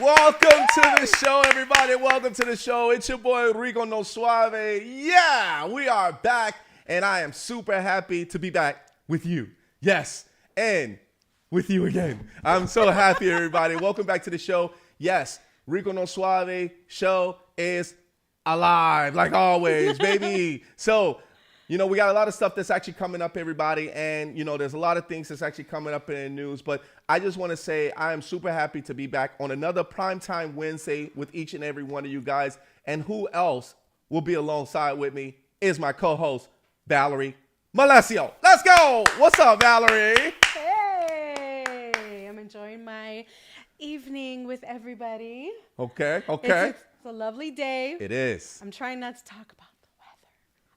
Welcome to the show, everybody. Welcome to the show. It's your boy Rico no Suave. Yeah, we are back, and I am super happy to be back with you. Yes, and with you again. I'm so happy, everybody. Welcome back to the show. Yes, Rico no Suave show is alive, like always, baby. So, we got a lot of stuff that's actually coming up, everybody. And, there's a lot of things that's actually coming up in the news. But I just want to say I am super happy to be back on another Primetime Wednesday with each and every one of you guys. And who else will be alongside with me is my co-host, Valerie Malesio. Let's go. What's up, Valerie? Hey, I'm enjoying my evening with everybody. Okay. It's a lovely day. It is. I'm trying not to talk about the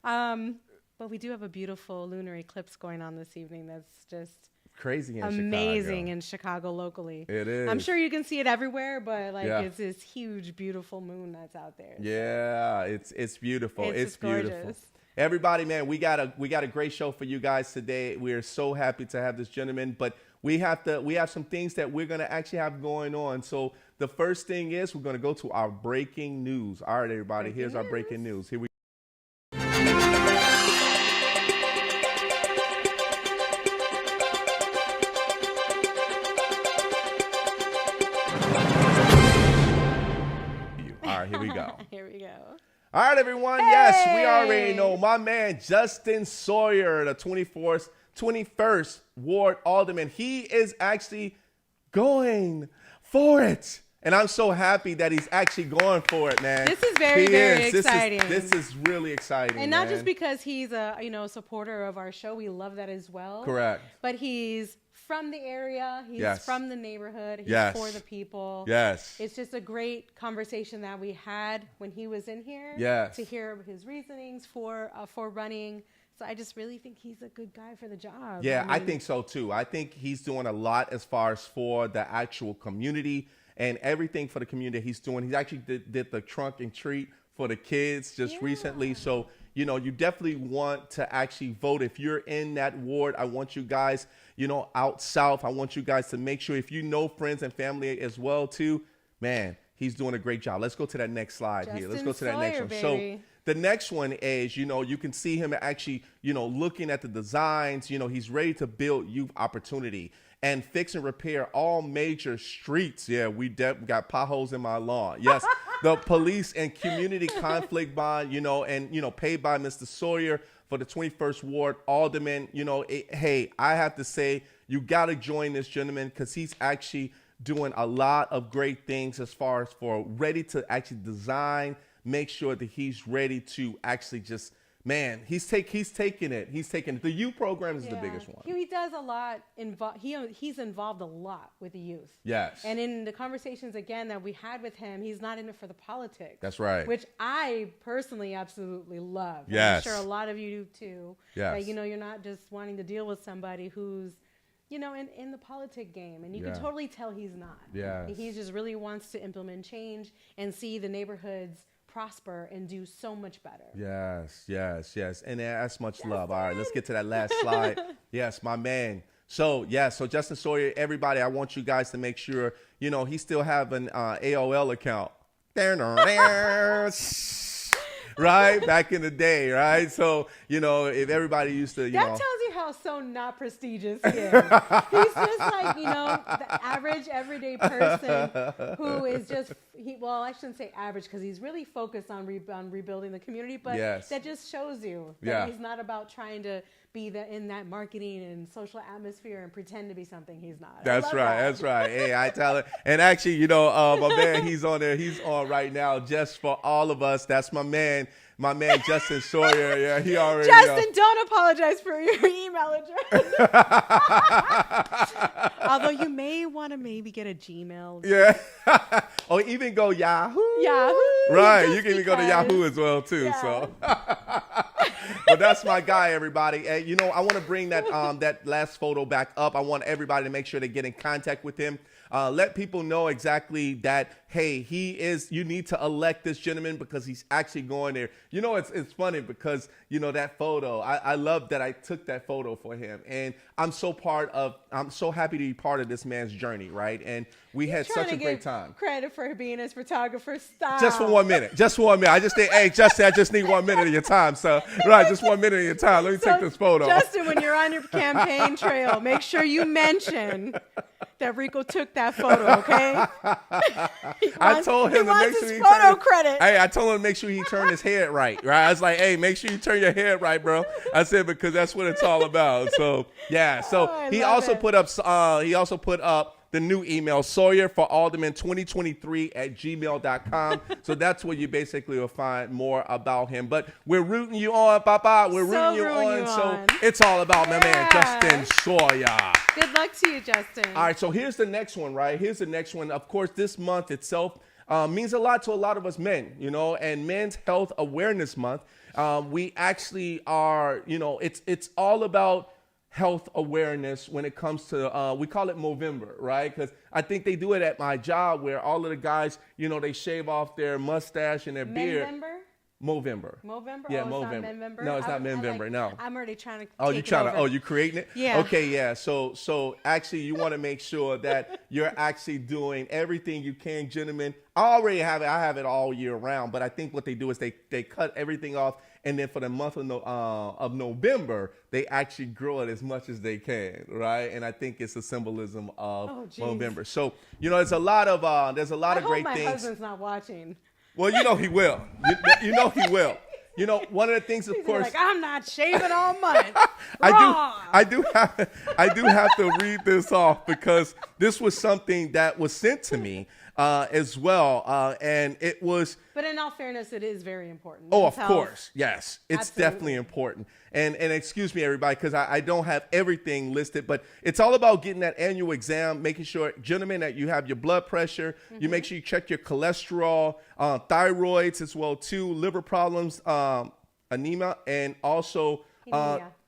weather. But we do have a beautiful lunar eclipse going on this evening that's just crazy in amazing Chicago. In Chicago locally. It is. I'm sure you can see it everywhere, but it's this huge, beautiful moon that's out there. Yeah, it's beautiful. It's beautiful. Gorgeous. Everybody, man, we got a great show for you guys today. We are so happy to have this gentleman, but we have some things that we're gonna actually have going on. So the first thing is we're gonna go to our breaking news. All right, everybody, here's our breaking news. Here we Here we go. Here we go. All right, everyone. Hey! Yes, we already know my man, Justin Sawyer, the 21st Ward Alderman. He is actually going for it. And I'm so happy that he's actually going for it, man. This is very exciting. This is really exciting, and not man. just because he's a supporter of our show. We love that as well. Correct. But he's from the area. He's from the neighborhood. He's for the people. Yes. It's just a great conversation that we had when he was in here. Yes. To hear his reasonings for running. So I just really think he's a good guy for the job. Yeah, I think so too. I think he's doing a lot as far as for the actual community and everything for the community he's doing. He actually did the trunk and treat for the kids just recently. So, you definitely want to actually vote. If you're in that ward, I want you guys, out south, I want you guys to make sure if you know friends and family as well too, man, he's doing a great job. Let's go to that next slide here. Let's go to that next one. Baby. So the next one is, you can see him actually, looking at the designs, he's ready to build youth opportunity and fix and repair all major streets. Yeah, we got potholes in my lawn. Yes, the police and community conflict bond, and, paid by Mr. Sawyer for the 21st Ward Alderman. Hey, I have to say, you got to join this gentleman because he's actually doing a lot of great things as far as for ready to actually design, make sure that he's ready to actually just, man, he's taking it. The youth program is the biggest one. He does a lot. He's involved a lot with the youth. Yes. And in the conversations, again, that we had with him, he's not in it for the politics. That's right. Which I personally absolutely love. Yes. I'm sure a lot of you do too. Yes. That, you're not just wanting to deal with somebody who's, in the politic game. And you can totally tell he's not. Yes. He just really wants to implement change and see the neighborhoods prosper and do so much better. Yes. And that's much love. All right, let's get to that last slide. Yes, my man. So Justin Sawyer, everybody, I want you guys to make sure, he still have an AOL account. Right? Back in the day, right? So, if everybody used to, That tells you how so not prestigious he is. He's just like, the average, everyday person who is just, I shouldn't say average because he's really focused on rebuilding the community, but that just shows you that he's not about trying to be in that marketing and social atmosphere and pretend to be something he's not. That's right. Hey, I tell it. And actually, my man, he's on there. He's on right now just for all of us. That's my man Justin Sawyer. Yeah, he already. Justin, don't apologize for your email address. Although you may want to maybe get a Gmail. Yeah. Or even go Yahoo. Right. You can even go to Yahoo as well too. Yeah. So. But that's my guy, everybody. And, I want to bring that that last photo back up. I want everybody to make sure they get in contact with him. let people know exactly that, hey, you need to elect this gentleman because he's actually going there. You know, it's funny because, you know, that photo, I love that I took that photo for him. And I'm so happy to be part of this man's journey, right? And we had such a great time. Credit for being his photographer. Stop. Just for 1 minute. Just for 1 minute. I just think, hey, Justin, I just need 1 minute of your time. So, right, just 1 minute of your time. Let me take this photo. Justin, when you're on your campaign trail, make sure you mention that Rico took that photo, okay? I told him to make sure he photo credit. Hey, I told him to make sure he turned his head right. I was like, hey, make sure you turn your head right, bro. I said, because that's what it's all about. So, yeah. So he also put up the new email, SawyerForAlderman2023@gmail.com. So that's where you basically will find more about him. But we're rooting you on, Papa. We're rooting you on. So it's all about my man, Justin Sawyer. Good luck to you, Justin. All right, so here's the next one, right? Here's the next one. Of course, this month itself means a lot to a lot of us men, you know, and Men's Health Awareness Month. We actually are, you know, it's all about health awareness when it comes to, we call it Movember, right? Because I think they do it at my job where all of the guys, you know, they shave off their mustache and their beard. Movember. Yeah, Movember. No, it's not Movember. No. I'm already trying to. Oh, you creating it? Yeah. Okay, yeah. So actually, you want to make sure that you're actually doing everything you can, gentlemen. I already have it. I have it all year round. But I think what they do is they cut everything off, and then for the month of November, they actually grow it as much as they can, right? And I think it's a symbolism of November. So you know, there's a lot of great things. My husband's not watching. Well, you know he will. You know he will. You know, one of the things, of course, like, I'm not shaving all month. I do have to read this off because this was something that was sent to me as well, and it was. But in all fairness, it is very important. Oh, of course, yes, it's definitely important. And excuse me, everybody, because I don't have everything listed, but it's all about getting that annual exam, making sure, gentlemen, that you have your blood pressure. Mm-hmm. You make sure you check your cholesterol, thyroids as well too, liver problems, anemia, and also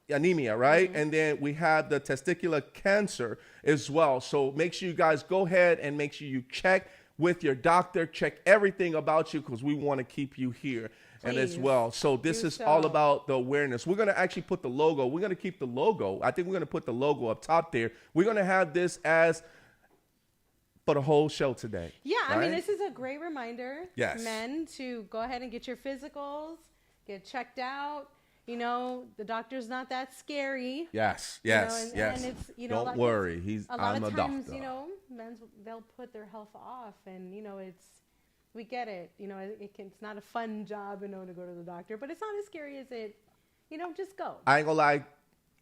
anemia, right? Mm-hmm. And then we have the testicular cancer as well. So make sure you guys go ahead and make sure you check with your doctor, check everything about you because we want to keep you here. Please. And as well. So this is all about the awareness. We're going to actually put the logo. We're going to keep the logo. I think we're going to put the logo up top there. We're going to have this as for the whole show today. Yeah, right? I mean, this is a great reminder, yes, men, to go ahead and get your physicals, get checked out. You know, the doctor's not that scary. Yes, yes, yes. And it's, you know, don't worry. I'm a times, doctor. You know, they'll put their health off, and you know, we get it. You know, it's not a fun job, you know, to go to the doctor, but it's not as scary as it. You know, just go. I ain't gonna lie.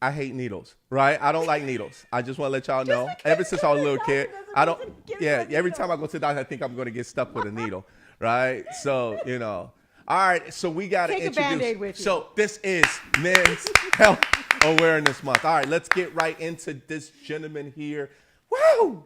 I hate needles, right? I don't like needles. I just want to let y'all know. Ever since I was a little kid, I don't. Yeah, every time I go to the doctor, I think I'm going to get stuck with a needle, right? So, you know. All right, so we got to introduce. Take a Band-Aid with you. So this is Men's Health Awareness Month. All right, let's get right into this gentleman here. Woo!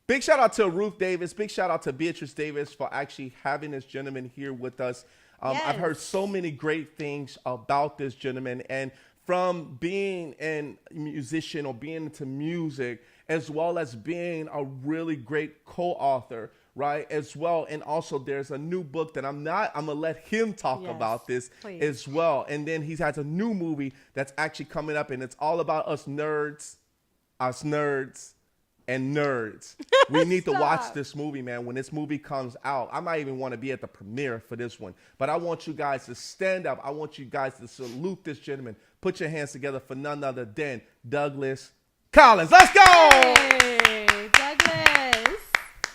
Big shout out to Ruth Davis. Big shout out to Beatrice Davis for actually having this gentleman here with us. Yes. I've heard so many great things about this gentleman, and from being a musician or being into music, as well as being a really great co-author, right, as well. And also there's a new book that I'm gonna let him talk about this please. As well. And then he has a new movie that's actually coming up, and it's all about us nerds and nerds. We need to watch this movie, man. When this movie comes out, I might even want to be at the premiere for this one. But I want you guys to stand up. I want you guys to salute this gentleman. Put your hands together for none other than Douglas Collins. Let's go! Hey, Douglas.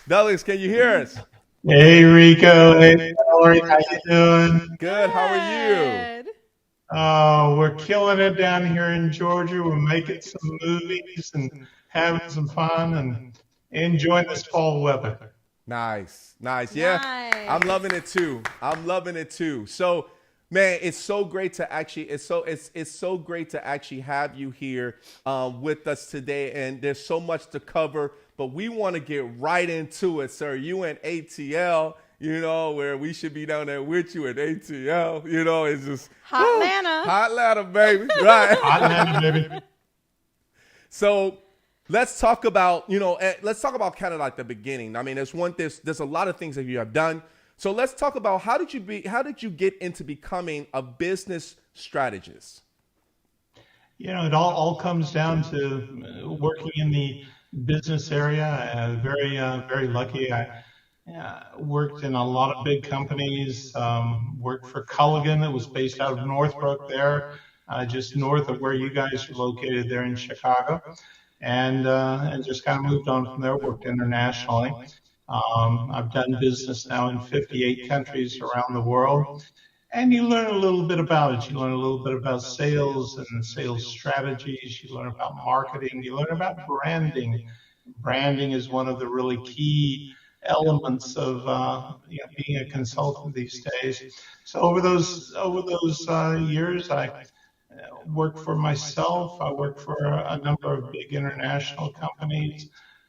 Douglas, can you hear us? Hey, Rico. Hey, Valerie. How you doing? Good. How are you? Oh, we're killing it down here in Georgia. We're making some movies and having some fun and enjoying this fall weather. Nice. Yeah, nice. I'm loving it too. So, man, it's so great to actually it's so great to actually have you here with us today, and there's so much to cover, but we want to get right into it, sir. You in ATL, you know, where we should be down there with you at ATL. You know, it's just Hot Atlanta, baby, right? Hot Atlanta, baby. So let's talk about, let's talk about kind of like the beginning. I mean, there's a lot of things that you have done. So let's talk about how did you get into becoming a business strategist? It all comes down to working in the business area. Very lucky. I worked in a lot of big companies. Worked for Culligan, that was based out of Northbrook there, just north of where you guys are located there in Chicago, and just kind of moved on from there. Worked internationally. I've done business now in 58 countries around the world. And you learn a little bit about it. You learn a little bit about sales and sales strategies. You learn about marketing. You learn about branding. Branding is one of the really key elements of being a consultant these days. So over those years, I worked for myself. I worked for a number of big international companies.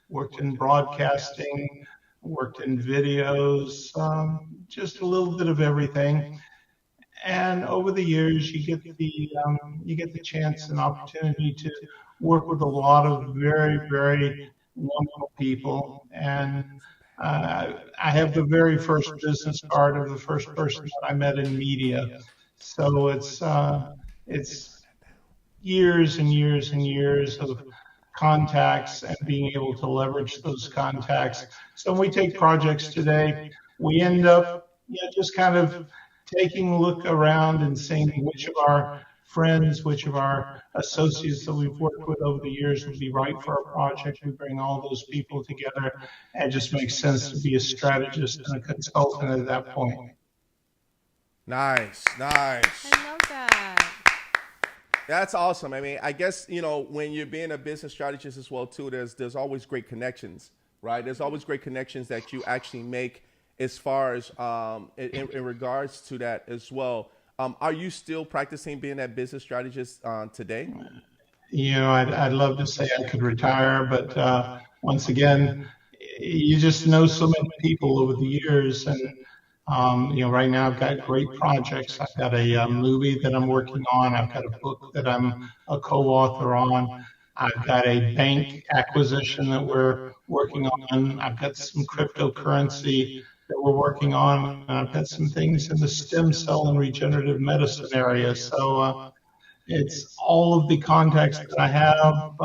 Worked in broadcasting. Worked in videos. Just a little bit of everything. And over the years, you get the chance and opportunity to work with a lot of very, very wonderful people. And I have the very first business card of the first person that I met in media. So it's years and years and years of contacts and being able to leverage those contacts. So when we take projects today, we end up just kind of taking a look around and seeing which of our friends, which of our associates that we've worked with over the years would be right for our project. We bring all those people together, and it just makes sense to be a strategist and a consultant at that point. Nice. I love that. That's awesome. I mean, I guess, when you're being a business strategist as well, too, there's always great connections, right? There's always great connections that you actually make as far as in regards to that as well. Are you still practicing being that business strategist today? I'd love to say I could retire, but once again, you just know so many people over the years. And, right now I've got great projects. I've got a movie that I'm working on. I've got a book that I'm a co-author on. I've got a bank acquisition that we're working on. I've got some cryptocurrency that we're working on. I've got some things in the stem cell and regenerative medicine area. So it's all of the contacts that I have.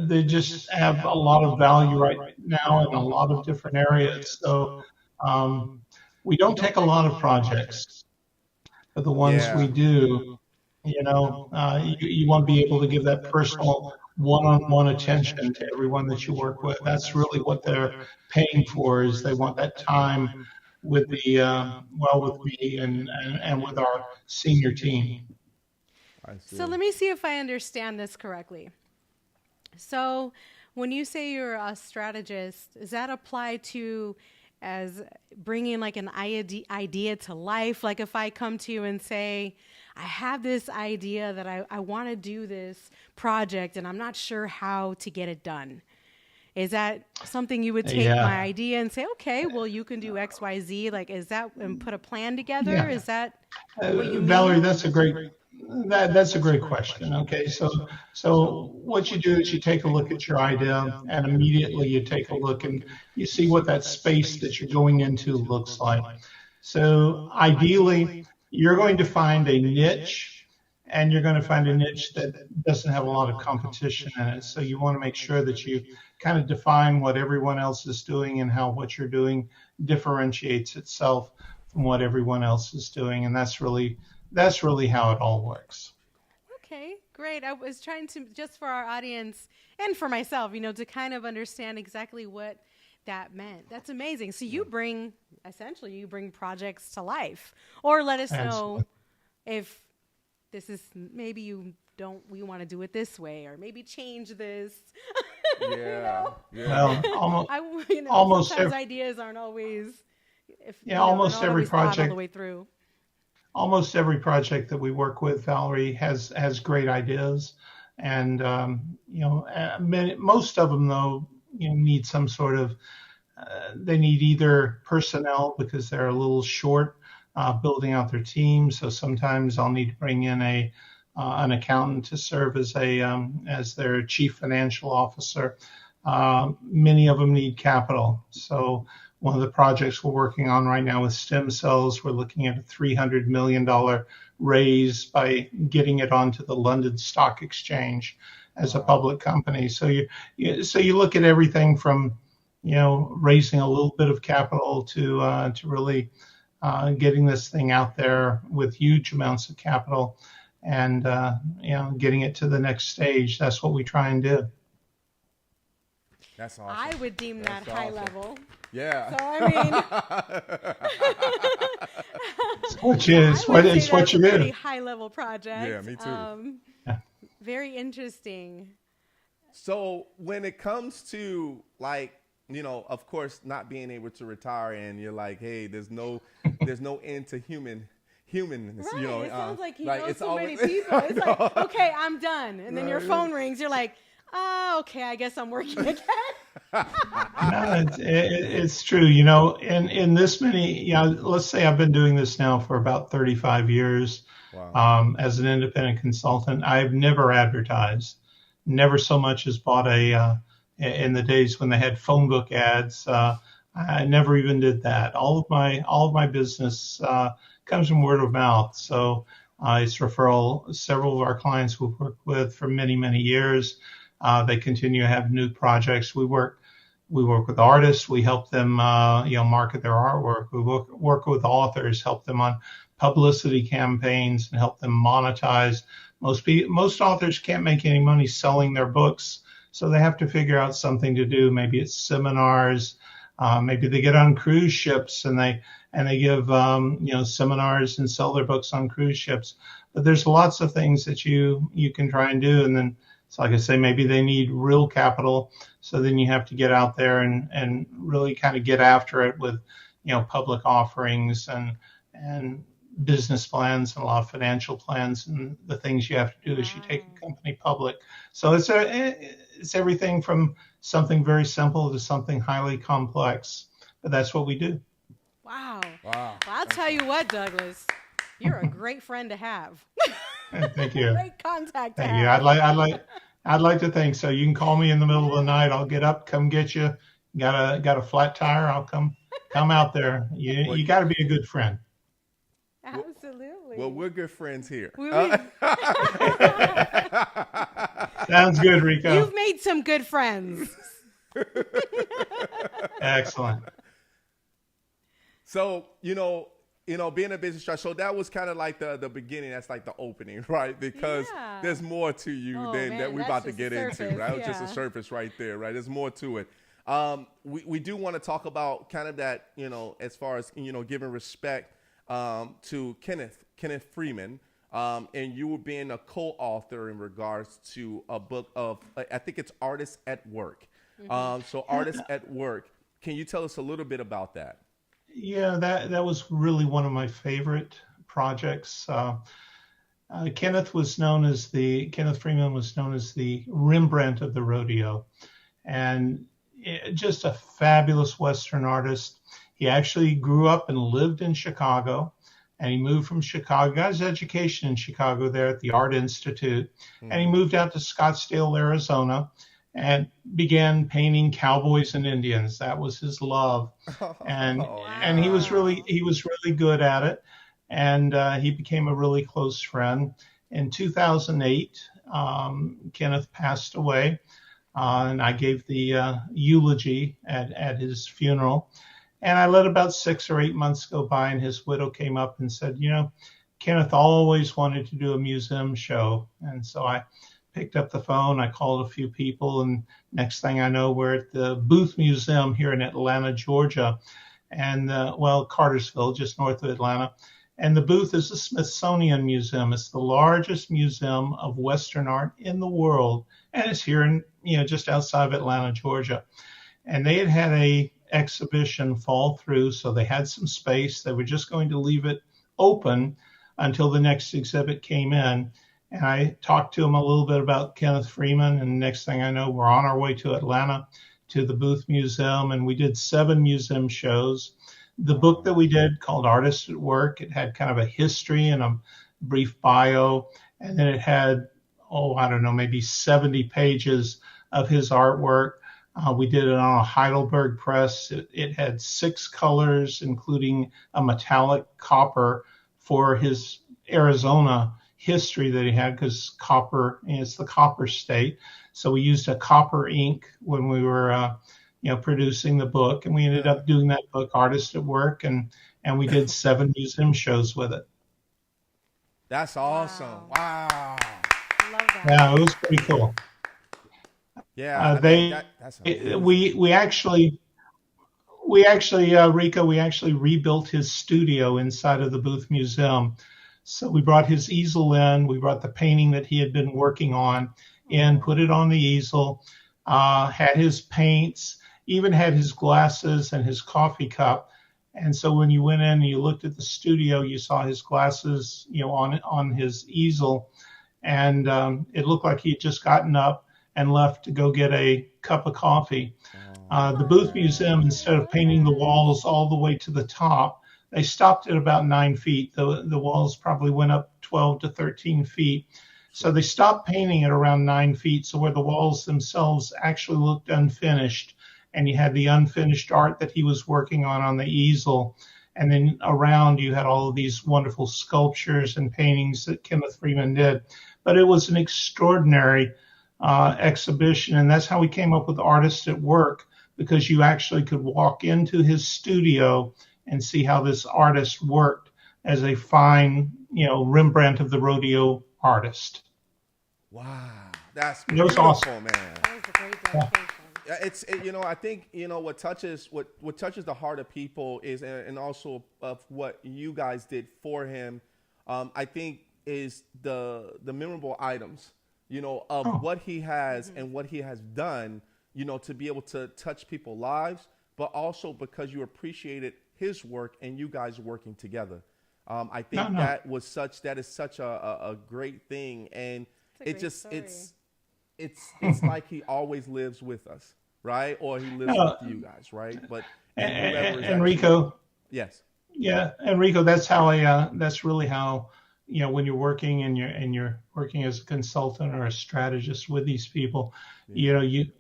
They just have a lot of value right now in a lot of different areas. So we don't take a lot of projects, but the ones we do, you want to be able to give that personal one-on-one attention to everyone that you work with. That's really what they're paying for, is they want that time with with me and with our senior team. So let me see if I understand this correctly. So when you say you're a strategist, does that apply to as bringing like an idea to life? Like if I come to you and say, I have this idea that I want to do this project and I'm not sure how to get it done. Is that something you would take my idea and say, okay, well, you can do X, Y, Z? Like, is that, and put a plan together? Yeah. Is that what you mean? Valerie, that's a great question. Okay, so what you do is you take a look at your idea, and immediately you take a look and you see what that space that you're going into looks like. So ideally, you're going to find a niche, and you're going to find a niche that doesn't have a lot of competition in it. So you want to make sure that you kind of define what everyone else is doing and how what you're doing differentiates itself from what everyone else is doing, and that's really how it all works. Okay, great. I was trying to, just for our audience and for myself, to kind of understand exactly what that meant. That's amazing. So you bring projects to life, or let us know if this is, maybe we want to do it this way, or maybe change this. Well, almost sometimes ideas aren't always, almost every project all the way through. Almost every project that we work with, Valerie, has great ideas, and most of them though need some sort of they need either personnel because they're a little short building out their team. So sometimes I'll need to bring in a an accountant to serve as their chief financial officer. Many of them need capital. So one of the projects we're working on right now with stem cells, we're looking at a $300 million raise by getting it onto the London Stock Exchange as a public company. So you look at everything from, raising a little bit of capital to really getting this thing out there with huge amounts of capital and getting it to the next stage. That's what we try and do. That's awesome. I would deem that high level. Yeah. So I mean, it's what you do. Pretty high level project. Yeah, me too. Very interesting. So when it comes to of course, not being able to retire, and you're like, hey, there's no end to humanness. Right. It sounds like he like knows it's so many always, people. It's like, okay, I'm done, and then your phone rings. You're like, oh, okay, I guess I'm working again. No, it's true. In this many, let's say I've been doing this now for about 35 years. Wow. As an independent consultant. I've never advertised, never so much as bought in the days when they had phone book ads. I never even did that. All of my business comes from word of mouth. So it's referral. Several of our clients we've worked with for many, many years. They continue to have new projects. We work with artists. We help them, market their artwork. We work with authors, help them on publicity campaigns, and help them monetize. Most authors can't make any money selling their books, so they have to figure out something to do. Maybe it's seminars. Maybe they get on cruise ships and they give seminars and sell their books on cruise ships. But there's lots of things that you can try and do, and then. So like I say, maybe they need real capital. So then you have to get out there and really kind of get after it with, public offerings and business plans and a lot of financial plans. And the things you have to do is you take a company public. So it's everything from something very simple to something highly complex. But that's what we do. Wow. Well, I'll tell you what, Douglas, you're a great friend to have. Thank you. Great contact. Thank you. I'd like to think so. You can call me in the middle of the night. I'll get up, come get you. Got a flat tire? I'll come out there. You got to be a good friend. Absolutely. Well, we're good friends here. Sounds good, Rico. You've made some good friends. Excellent. So, being a business strategist, so that was kind of like the beginning. That's like the opening, right? Because there's more to you that we're about to get into. Right? It was just a surface right there, right? There's more to it. We do want to talk about kind of that, as far as, giving respect to Kenneth Freeman, and you were being a co-author in regards to a book of, I think it's Artists at Work. So Artists at Work. Can you tell us a little bit about that? Yeah, that was really one of my favorite projects. Kenneth Freeman was known as the Rembrandt of the rodeo, and just a fabulous Western artist. He actually grew up and lived in Chicago, and he moved from Chicago, got his education in Chicago there at the Art Institute, and he moved out to Scottsdale, Arizona, and began painting cowboys and Indians. That was his love, and he was really good at it, and he became a really close friend. In 2008, Kenneth passed away, and I gave the eulogy at his funeral. And I let about 6 or 8 months go by, and his widow came up and said, Kenneth always wanted to do a museum show. And so I picked up the phone, I called a few people, and next thing I know, we're at the Booth Museum here in Atlanta, Georgia, and Cartersville, just north of Atlanta. And the Booth is the Smithsonian Museum. It's the largest museum of Western art in the world, and it's here in, just outside of Atlanta, Georgia. And they had a exhibition fall through, so they had some space. They were just going to leave it open until the next exhibit came in. And I talked to him a little bit about Kenneth Freeman, and next thing I know, we're on our way to Atlanta to the Booth Museum, and we did 7 museum shows. The book that we did called Artists at Work, it had kind of a history and a brief bio, and then it had, oh, I don't know, maybe 70 pages of his artwork. We did it on a Heidelberg press. It had 6 colors, including a metallic copper for his Arizona history that he had, because copper is the copper state. So we used a copper ink when we were, producing the book, and we ended Uh, up doing that book, Artist at Work, and we did 7 museum shows with it. that's awesome. Wow. Wow. Love that. Yeah, it was pretty cool. Yeah, I mean They that's we amazing. we actually Rico, we actually rebuilt his studio inside of the Booth Museum. So we brought his easel in, we brought the painting that he had been working on in, put it Oh, on the easel, had his paints, even had his glasses and his coffee cup. And so when you went in and you looked at the studio, you saw his glasses, on his easel, and it looked like he had just gotten up and left to go get a cup of coffee. The Booth Museum, Oh, instead I of love painting the that. walls all the way to the top, they stopped at about 9 feet. The walls probably went up 12 to 13 feet. So they stopped painting at around 9 feet. So where the walls themselves actually looked unfinished, and you had the unfinished art that he was working on the easel. And then around you had all of these wonderful sculptures and paintings that Kenneth Freeman did. But it was an extraordinary exhibition. And that's how we came up with Artists at Work, because you actually could walk into his studio and see how this artist worked as a fine, Rembrandt of the rodeo artist. wow. That's And it was awesome. beautiful, man. That was a great Yeah. dedication. Yeah, I think what touches the heart of people is, and also of what you guys did for him. I think is the memorable items, of Oh, what he has Hmm. and what he has done, to be able to touch people's lives, but also because you appreciated his work and you guys working together. I no, think no. that is such a great thing, and It's a it great just story. it's like he always lives with us, right? Or he lives with No, you guys, right? But and whoever is and actually, Rico, yes, yeah, Enrico, that's really how, when you're working and you're working as a consultant or a strategist with these people, yeah,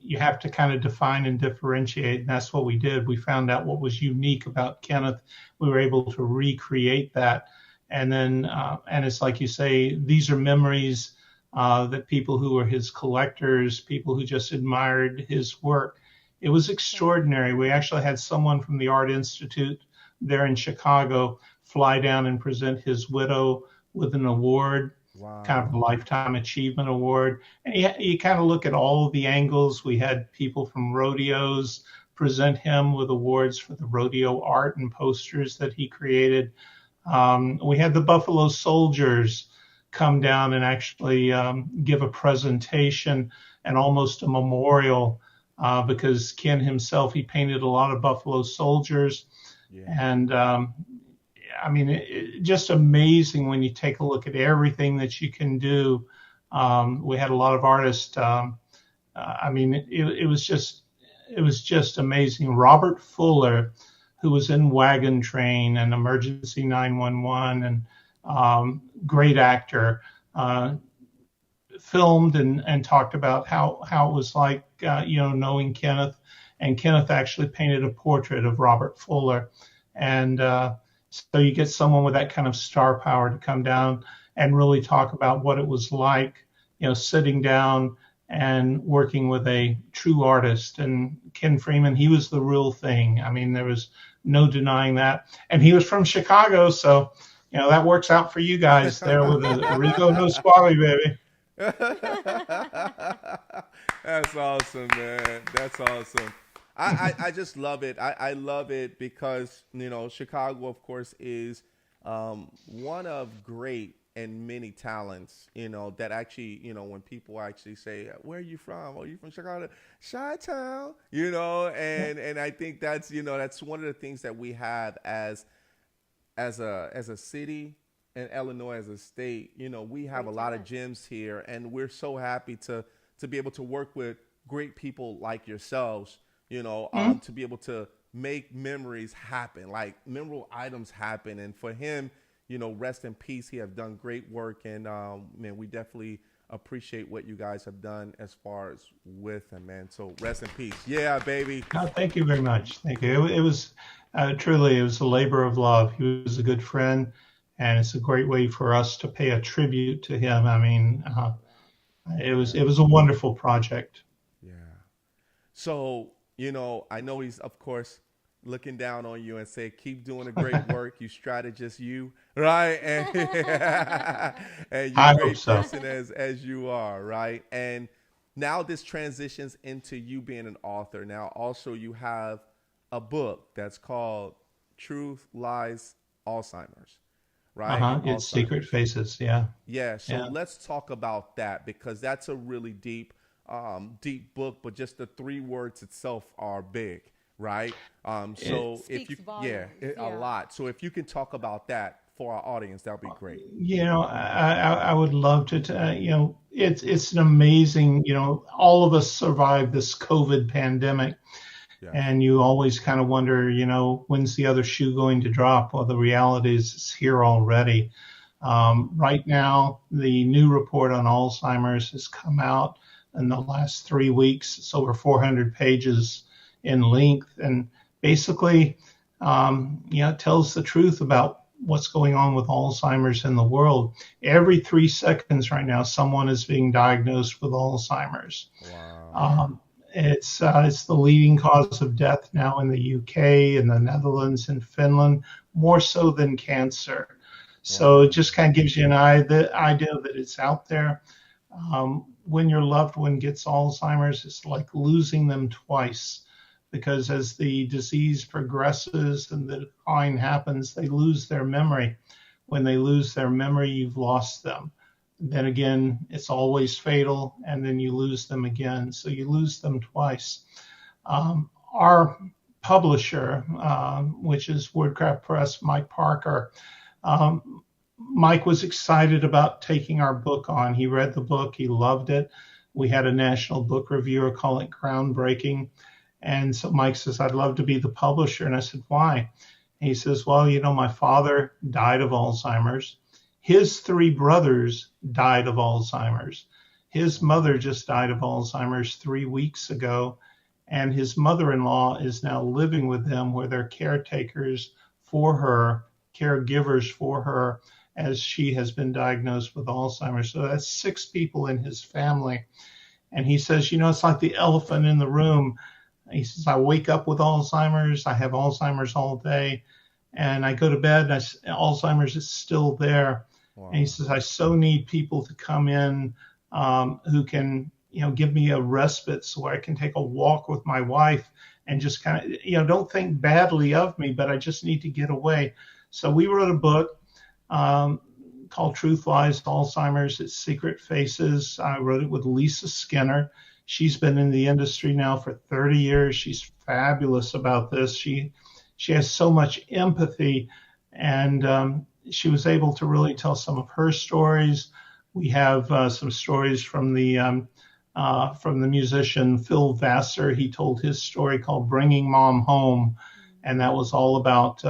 you have to kind of define and differentiate, and that's what we did. We found out what was unique about Kenneth. We were able to recreate that, and then and it's like you say, these are memories that people who were his collectors, people who just admired his work. It was Right. extraordinary. We actually had someone from the Art Institute there in Chicago fly down and present his widow with an award, kind of a wow, lifetime achievement award. And you kind of look at all of the angles. We had people from rodeos present him with awards for the rodeo art and posters that he created. We had the Buffalo Soldiers come down and actually give a presentation and almost a memorial, because Ken himself, he painted a lot of Buffalo Soldiers. yeah, And I mean, just amazing when you take a look at everything that you can do. We had a lot of artists. I mean, it was just amazing. Robert Fuller, who was in Wagon Train and Emergency 911, and great actor, uh, filmed and talked about how it was like, knowing Kenneth. And Kenneth actually painted a portrait of Robert Fuller. And so you get someone with that kind of star power to come down and really talk about what it was like, sitting down and working with a true artist. And Ken Freeman, he was the real thing. I mean, there was no denying that. And he was from Chicago, so that works out for you guys there with a Rico no Suave, baby. That's awesome, man. That's awesome. I just love it. I love it because Chicago, of course, is one of great and many talents. That actually, when people actually say, "Where are you from?" "Oh, you from Chicago?" "Chi-town." And I think that's one of the things that we have as a city and Illinois as a state. We have a Great lot of talent. gems here, and we're so happy to be able to work with great people like yourselves. Mhm. To be able to make memories happen, like memorable items happen, and for him, rest in peace. He have done great work, and man, we definitely appreciate what you guys have done as far as with him, man. So rest in peace. Yeah, baby. No, thank you very much. Thank you. It was truly, it was a labor of love. He was a good friend, and it's a great way for us to pay a tribute to him. I mean, it was a wonderful project. Yeah. So, I know he's, of course, looking down on you and say, keep doing the great work. You strategist, you, right? And, and you I hope great so. person as you are, right? And now this transitions into you being an author. Now, also, you have a book that's called Truth, Lies, Alzheimer's, right? It's Alzheimer's. Secret Faces. Yeah. Yeah, so Yeah. let's talk about that, because that's a really deep book, but just the three words itself are big, right? So if Speaks you, volumes, a yeah. lot. So if you can talk about that for our audience, that would be great. I would love to. It's an amazing. All of us survived this COVID pandemic, Yes. and you always kind of wonder, when's the other shoe going to drop? Well, the reality is it's here already. Right now, the new report on Alzheimer's has come out in the last 3 weeks. It's over 400 pages in length, and basically, it tells the truth about what's going on with Alzheimer's in the world. Every 3 seconds right now, someone is being diagnosed with Alzheimer's. Wow. It's the leading cause of death now in the UK, in the Netherlands, and Finland, more so than cancer. So it just kind of gives you the idea that it's out there. When your loved one gets Alzheimer's, it's like losing them twice, because as the disease progresses and the decline happens, they lose their memory. When they lose their memory, you've lost them. Then again, it's always fatal, and then you lose them again. So you lose them twice. Our publisher, which is Wordcraft Press, Mike Parker, Mike was excited about taking our book on. He read the book. He loved it. We had a national book reviewer call it groundbreaking. And so Mike says, I'd love to be the publisher. And I said, why? And he says, well, my father died of Alzheimer's. His 3 brothers died of Alzheimer's. His mother just died of Alzheimer's 3 weeks ago. And his mother-in-law is now living with them, where they're caretakers for her, caregivers for her, as she has been diagnosed with Alzheimer's. So that's 6 people in his family. And he says, it's like the elephant in the room. He says, I wake up with Alzheimer's. I have Alzheimer's all day. And I go to bed, and Alzheimer's is still there. Wow. And he says, I so need people to come in who can, give me a respite so I can take a walk with my wife and just kind of, don't think badly of me, but I just need to get away. So we wrote a book called Truth, Lies, Alzheimer's, Its Secret Faces. I wrote it with Lisa Skinner. She's been in the industry now for 30 years. She's fabulous about this. She has so much empathy, and she was able to really tell some of her stories. We have some stories from the musician Phil Vassar. He told his story called Bringing Mom Home, and that was all about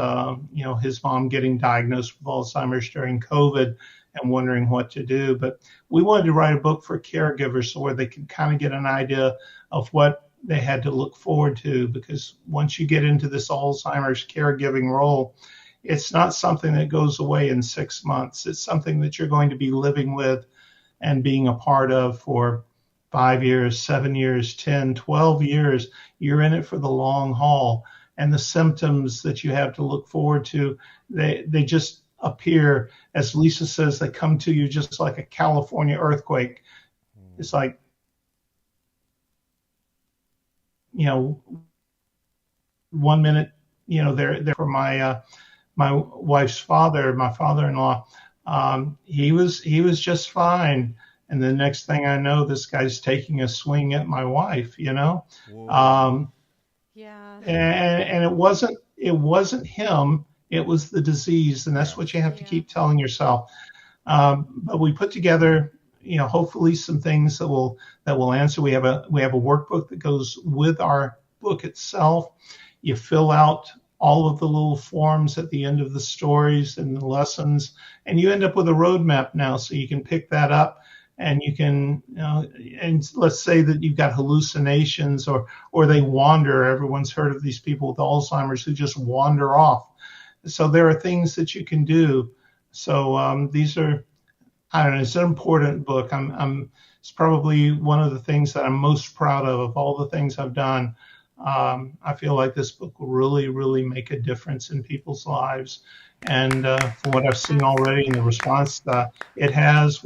his mom getting diagnosed with Alzheimer's during COVID and wondering what to do. But we wanted to write a book for caregivers so where they could kind of get an idea of what they had to look forward to, because once you get into this Alzheimer's caregiving role, it's not something that goes away in 6 months. It's something that you're going to be living with and being a part of for 5 years, 7 years, 10, 12 years. You're in it for the long haul. And the symptoms that you have to look forward to, they just appear. As Lisa says, they come to you just like a California earthquake. It's like, 1 minute, they're for my wife's father, my father-in-law. He was just fine. And the next thing I know, this guy's taking a swing at my wife, Yeah. And it wasn't him. It was the disease, and that's what you have to keep telling yourself. But we put together, hopefully some things that will answer. We have a workbook that goes with our book itself. You fill out all of the little forms at the end of the stories and the lessons, and you end up with a roadmap now, so you can pick that up and you can, and let's say that you've got hallucinations or they wander. Everyone's heard of these people with Alzheimer's who just wander off. So there are things that you can do. So these are, I don't know, it's an important book. It's probably one of the things that I'm most proud of all the things I've done. I feel like this book will really, really make a difference in people's lives. And from what I've seen already in the response it has,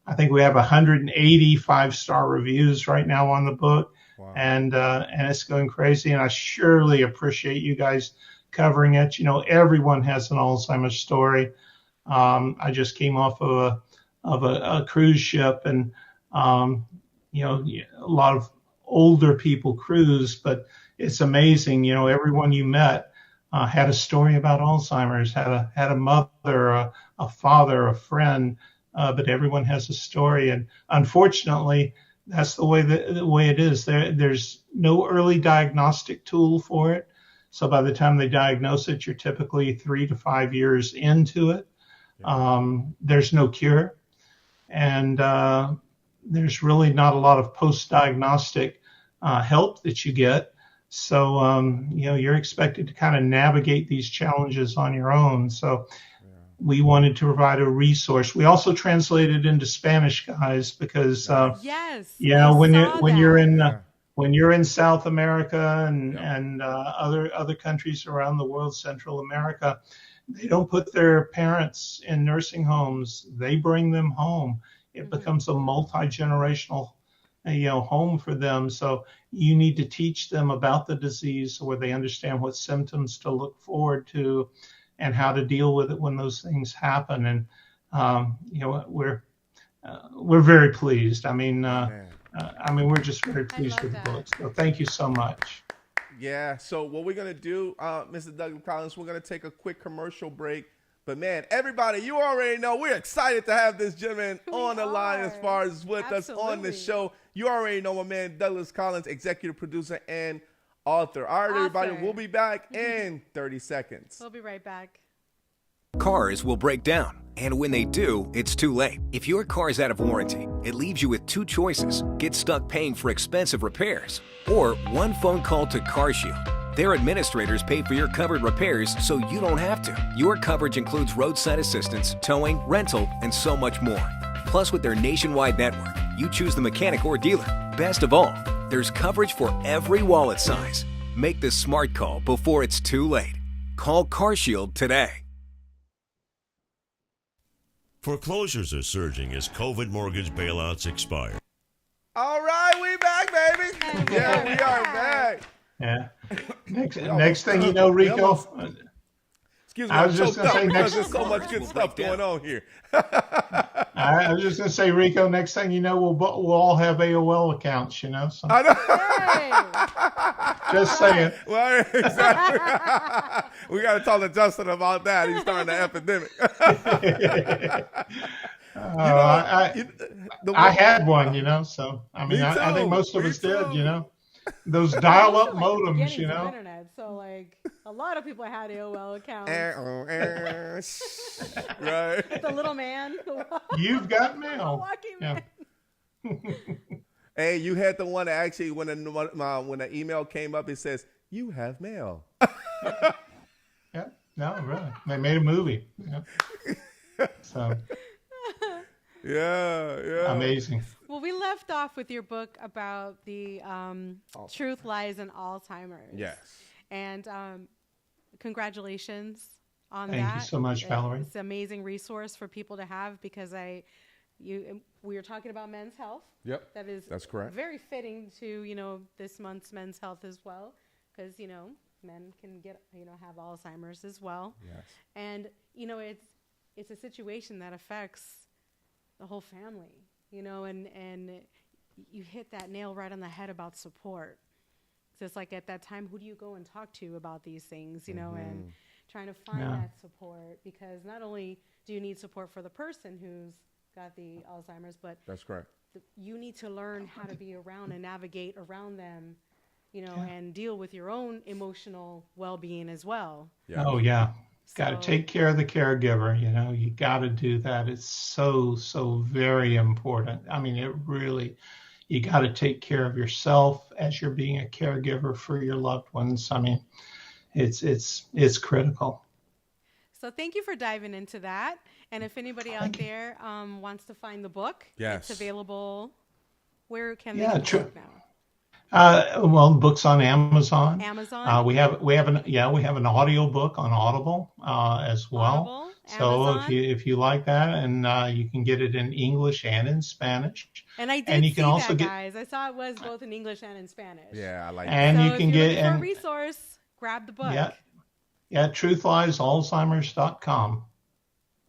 I think we have 180 5-star reviews right now on the book. Wow. And it's going crazy. And I surely appreciate you guys covering it. Everyone has an Alzheimer's story. I just came off of a cruise ship, and a lot of older people cruise, but it's amazing. Everyone you met had a story about Alzheimer's, had a mother, a father, a friend, but everyone has a story. And unfortunately, that's the way it is. There's no early diagnostic tool for it. So by the time they diagnose it, you're typically 3 to 5 years into it. There's no cure. And there's really not a lot of post-diagnostic help that you get. So, you're expected to kind of navigate these challenges on your own. So we wanted to provide a resource. We also translated into Spanish, guys, because, when you're in South America and other countries around the world, Central America, they don't put their parents in nursing homes. They bring them home. It becomes a multi-generational, home for them. So you need to teach them about the disease so where they understand what symptoms to look forward to and how to deal with it when those things happen. And, we're very pleased. We're just very pleased with the book. So thank you so much. Yeah, so what we're going to do, Mr. Douglas Collins, we're going to take a quick commercial break. But, man, everybody, you already know we're excited to have this gentleman on the line as far as with us on the show. You already know my man, Douglas Collins, executive producer and author. All right, everybody, we'll be back in 30 seconds. We'll be right back. Cars will break down, and when they do, it's too late. If your car is out of warranty, it leaves you with two choices: get stuck paying for expensive repairs, or one phone call to CarShield. Their administrators pay for your covered repairs so you don't have to. Your coverage includes roadside assistance, towing, rental, and so much more. Plus, with their nationwide network, you choose the mechanic or dealer. Best of all, there's coverage for every wallet size. Make the smart call before it's too late. Call CarShield today. Foreclosures are surging as COVID mortgage bailouts expire. All right, we back, baby. Yeah, we are back. Yeah. Next thing you know, Rico. Excuse me, I was just going to say there's so much good stuff going on here. I was just going to say, Rico, next thing you know, we'll all have AOL accounts, So. I know. Just saying. Well, exactly. We got to talk to Justin about that. He's starting the epidemic. I had one, so I think most of us did, Those dial-up modems, Internet, so a lot of people had AOL accounts. Right. With the little man. You've got mail. Walking man. Hey, you had the one that actually, when the email came up, it says, "You have mail." Yeah, no, really. They made a movie. So. Yeah. Amazing. Well, we left off with your book about the truth, lies, and Alzheimer's. Yes. And congratulations on Thank that. you so much, Valerie. It's an amazing resource for people to have because we were talking about men's health. Yep. That's correct. Very fitting to this month's men's health as well, because men can get have Alzheimer's as well. Yes. And it's a situation that affects the whole family. And you hit that nail right on the head about support. So it's like at that time, who do you go and talk to about these things, and trying to find that support, because not only do you need support for the person who's got the Alzheimer's, but that's correct. You need to learn how to be around and navigate around them and deal with your own emotional well-being as well. Yeah. Oh yeah. Got to So, take care of the caregiver. You got to do that. It's so very important. I mean, it really, you got to take care of yourself as you're being a caregiver for your loved ones. I mean, it's critical. so thank you for diving into that. And if anybody out Thank you. there wants to find the book, Yes. it's available. Where can they Yeah, get the true. book now? Well, books on Amazon. Amazon, We have an audio book on Audible as well. Audible, So Amazon. if you like that, and you can get it in English and in Spanish, And I did and you see can also that, get guys. I saw it was both in English and in Spanish. Yeah, I like and So you if can you're get looking for a and resource, grab the book. yeah, truthliesalzheimers.com.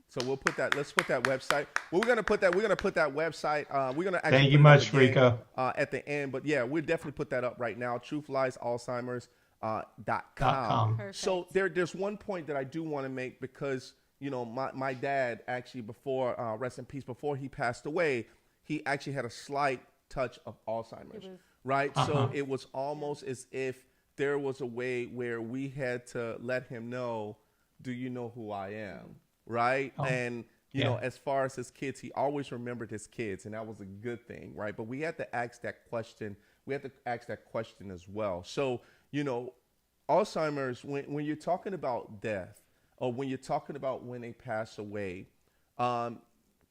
So we'll put that. Let's put that website. Well, we're gonna put that website. We're gonna actually Thank you put it up much, again, Rico. at the end. But yeah, we'll definitely put that up right now. truthliesalzheimers.com. .com. Perfect. So there's one point that I do want to make because my dad actually before rest in peace, before he passed away, he actually had a slight touch of Alzheimer's. Right. So it was almost as if there was a way where we had to let him know, do you know who I am? Right. And, as far as his kids, he always remembered his kids. And that was a good thing. Right. But we had to ask that question. We had to ask that question as well. So, Alzheimer's, when you're talking about death or when you're talking about when they pass away, can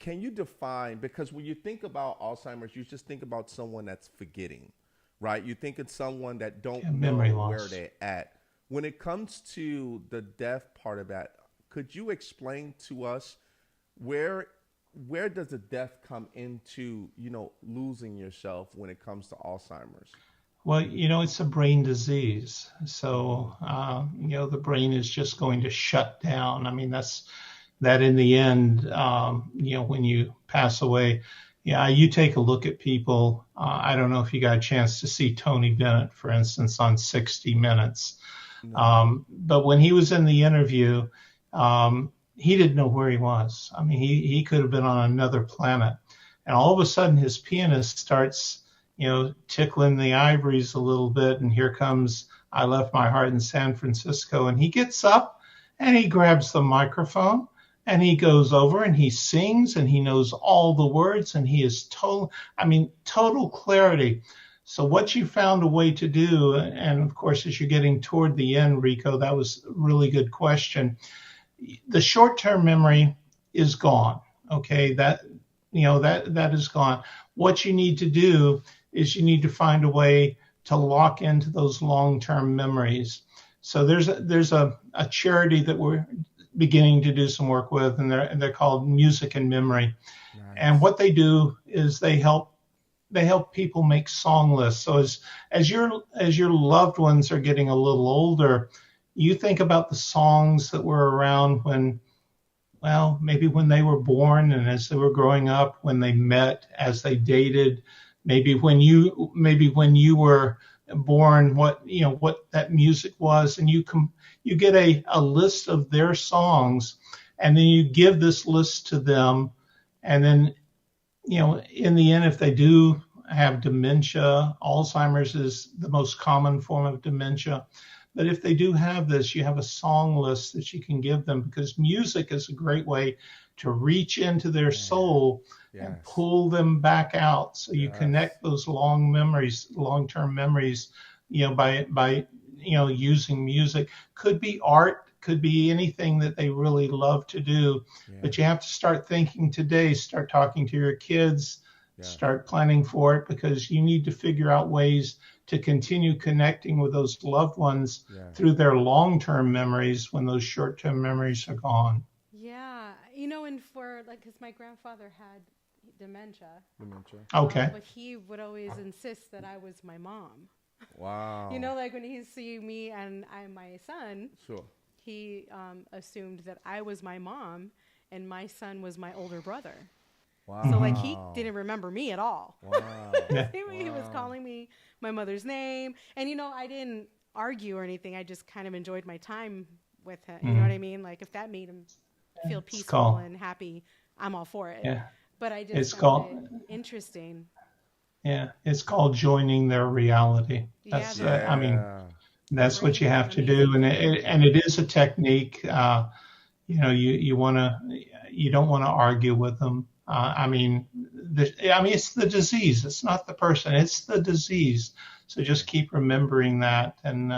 you define, because when you think about Alzheimer's, you just think about someone that's forgetting, right? You think it's someone that don't know memory where loss. they're at. When it comes to the death part of that, could you explain to us where does the death come into, losing yourself when it comes to Alzheimer's? Well, it's a brain disease. So, the brain is just going to shut down. I mean, that in the end, when you pass away, you take a look at people. I don't know if you got a chance to see Tony Bennett, for instance, on 60 Minutes. But when he was in the interview, he didn't know where he was. I mean, he could have been on another planet. And all of a sudden, his pianist starts, tickling the ivories a little bit. And here comes I Left My Heart in San Francisco. And he gets up and he grabs the microphone and he goes over and he sings and he knows all the words and he is total clarity. So what you found a way to do, and of course, as you're getting toward the end, Rico, that was a really good question. The short-term memory is gone. Okay, that is gone. What you need to do is you need to find a way to lock into those long-term memories. So there's a charity that we're beginning to do some work with, and they're called Music and Memory. Nice. And what they do is they help people make song lists. So as your loved ones are getting a little older, you think about the songs that were around maybe when they were born and as they were growing up, when they met, as they dated, maybe when you were born, what that music was, and you get a list of their songs, and then you give this list to them, and then in the end, if they do have dementia, Alzheimer's is the most common form of dementia. But if they do have this, you have a song list that you can give them, because music is a great way to reach into their soul and pull them back out. So you connect those long-term memories, by using music. Could be art, could be anything that they really love to do. But you have to start thinking today, start talking to your kids, start planning for it, because you need to figure out ways to continue connecting with those loved ones through their long-term memories when those short-term memories are gone. Yeah, and because my grandfather had dementia. Okay. But he would always insist that I was my mom. Wow. When he see me and I'm my son, he assumed that I was my mom and my son was my older brother. Wow. So he didn't remember me at all. Wow. He was calling me my mother's name. And, I didn't argue or anything. I just kind of enjoyed my time with him. You know what I mean? Like if that made him feel peaceful and happy, I'm all for it. Yeah. But I just found it interesting. Yeah, it's called joining their reality. That's, I mean, that's what you have to do, and it is a technique. You know, you don't want to argue with them. I mean, it's the disease. It's not the person. It's the disease. So just keep remembering that, and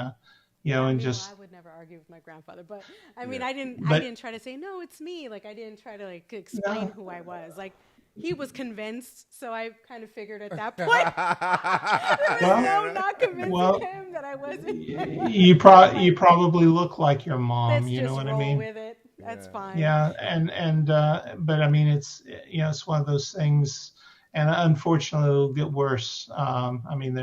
you know, and just. I would never argue with my grandfather, but I mean, I didn't try to say no, it's me. Like I didn't try to like explain who I was. Like he was convinced, so I kind of figured at that point. Not convincing him that I wasn't. you probably look like your mom. Let's you know what I mean? With it. That's fine. Yeah, and but I mean, it's it's one of those things, and unfortunately, it'll get worse. I mean,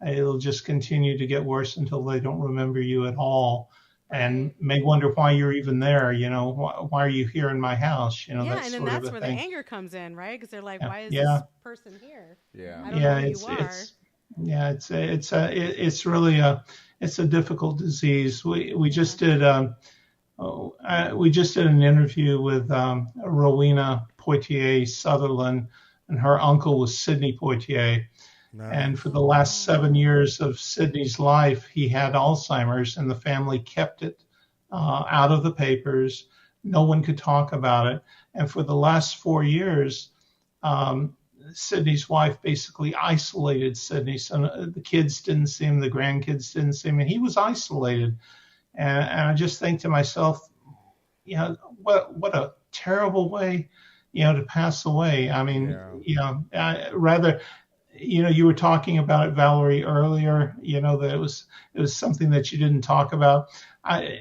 it'll just continue to get worse until they don't remember you at all, and may wonder why you're even there. You know, why are you here in my house? You know, and then that's where the anger comes in, right? Because they're like, why is this person here? Yeah, I don't know who you are. It's really a difficult disease. We just did an interview with Rowena Poitier Sutherland, and her uncle was Sidney Poitier. Nice. And for the last 7 years of Sidney's life, he had Alzheimer's, and the family kept it out of the papers. No one could talk about it. And for the last 4 years, Sidney's wife basically isolated Sidney. So the kids didn't see him, the grandkids didn't see him, and he was isolated. And I just think to myself, you know, what a terrible way, you know, to pass away. I mean, rather, you know, you were talking about it, Valerie, earlier, you know, that it was something that you didn't talk about.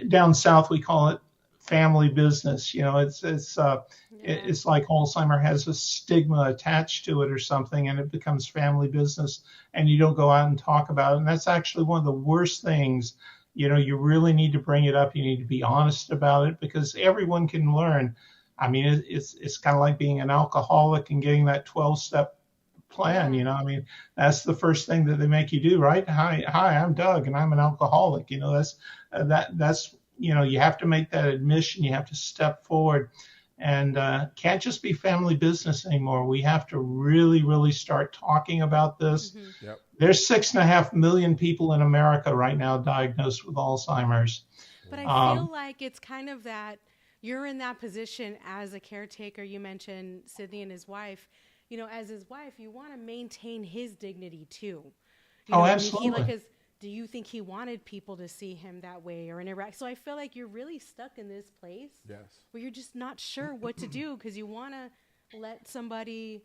Down south, we call it family business. You know, it's like Alzheimer has a stigma attached to it or something, and it becomes family business, and you don't go out and talk about it. And that's actually one of the worst things. You know, you really need to bring it up. You need to be honest about it, because everyone can learn. I mean, it's kind of like being an alcoholic and getting that 12-step plan. You know, I mean, that's the first thing that they make you do, right? Hi, I'm Doug, and I'm an alcoholic. You know, that's you know, you have to make that admission. You have to step forward, and can't just be family business anymore. We have to really, really start talking about this. Mm-hmm. Yep. There's 6.5 million people in America right now diagnosed with Alzheimer's. But I feel like it's kind of that you're in that position as a caretaker. You mentioned Sidney and his wife. You know, as his wife, you want to maintain his dignity too. You know, absolutely. Do you think he wanted people to see him that way or interact? So I feel like you're really stuck in this place where you're just not sure what to do, because you want to let somebody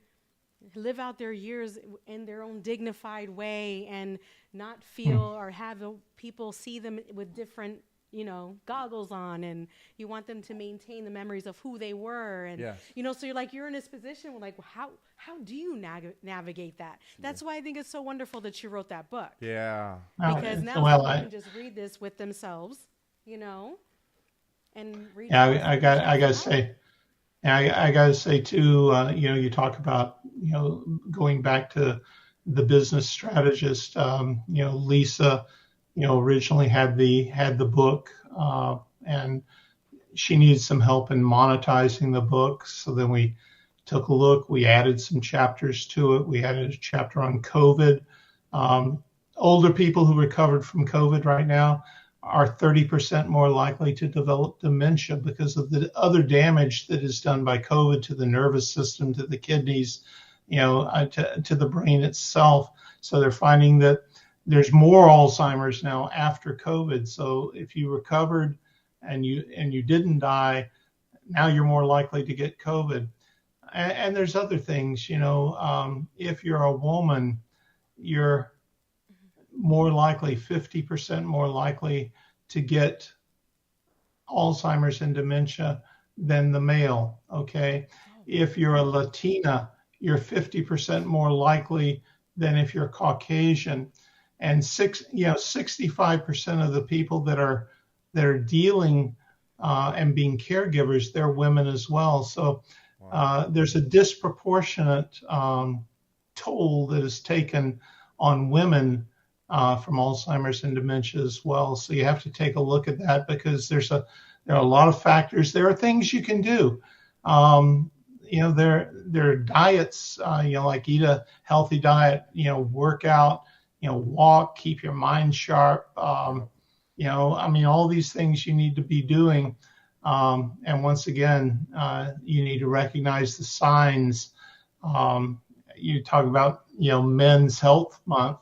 live out their years in their own dignified way and not feel or have people see them with different, you know, goggles on, and you want them to maintain the memories of who they were. And, you know, so you're in this position where, like, how do you navigate that? That's why I think it's so wonderful that you wrote that book. Yeah. Because now people can just read this with themselves, you know, and read. Yeah, I gotta say. I got to say too, you know, you talk about, you know, going back to the business strategist, you know, Lisa, you know, originally had the book, and she needed some help in monetizing the book. So then we took a look, we added some chapters to it. We added a chapter on COVID. Older people who recovered from COVID right now are 30% more likely to develop dementia because of the other damage that is done by COVID to the nervous system, to the kidneys, you know, to the brain itself. So they're finding that there's more Alzheimer's now after COVID. So if you recovered and you didn't die, now you're more likely to get COVID. And there's other things, you know, if you're a woman, you're more likely, 50% more likely to get Alzheimer's and dementia than the male, okay? If you're a Latina, you're 50% more likely than if you're Caucasian. And 65% of the people that are dealing and being caregivers, they're women as well. So there's a disproportionate toll that is taken on women from Alzheimer's and dementia as well. So you have to take a look at that, because there are a lot of factors. There are things you can do. their diets, like eat a healthy diet, work out, walk, keep your mind sharp. All these things you need to be doing. And once again, you need to recognize the signs. You talk about, Men's Health Month.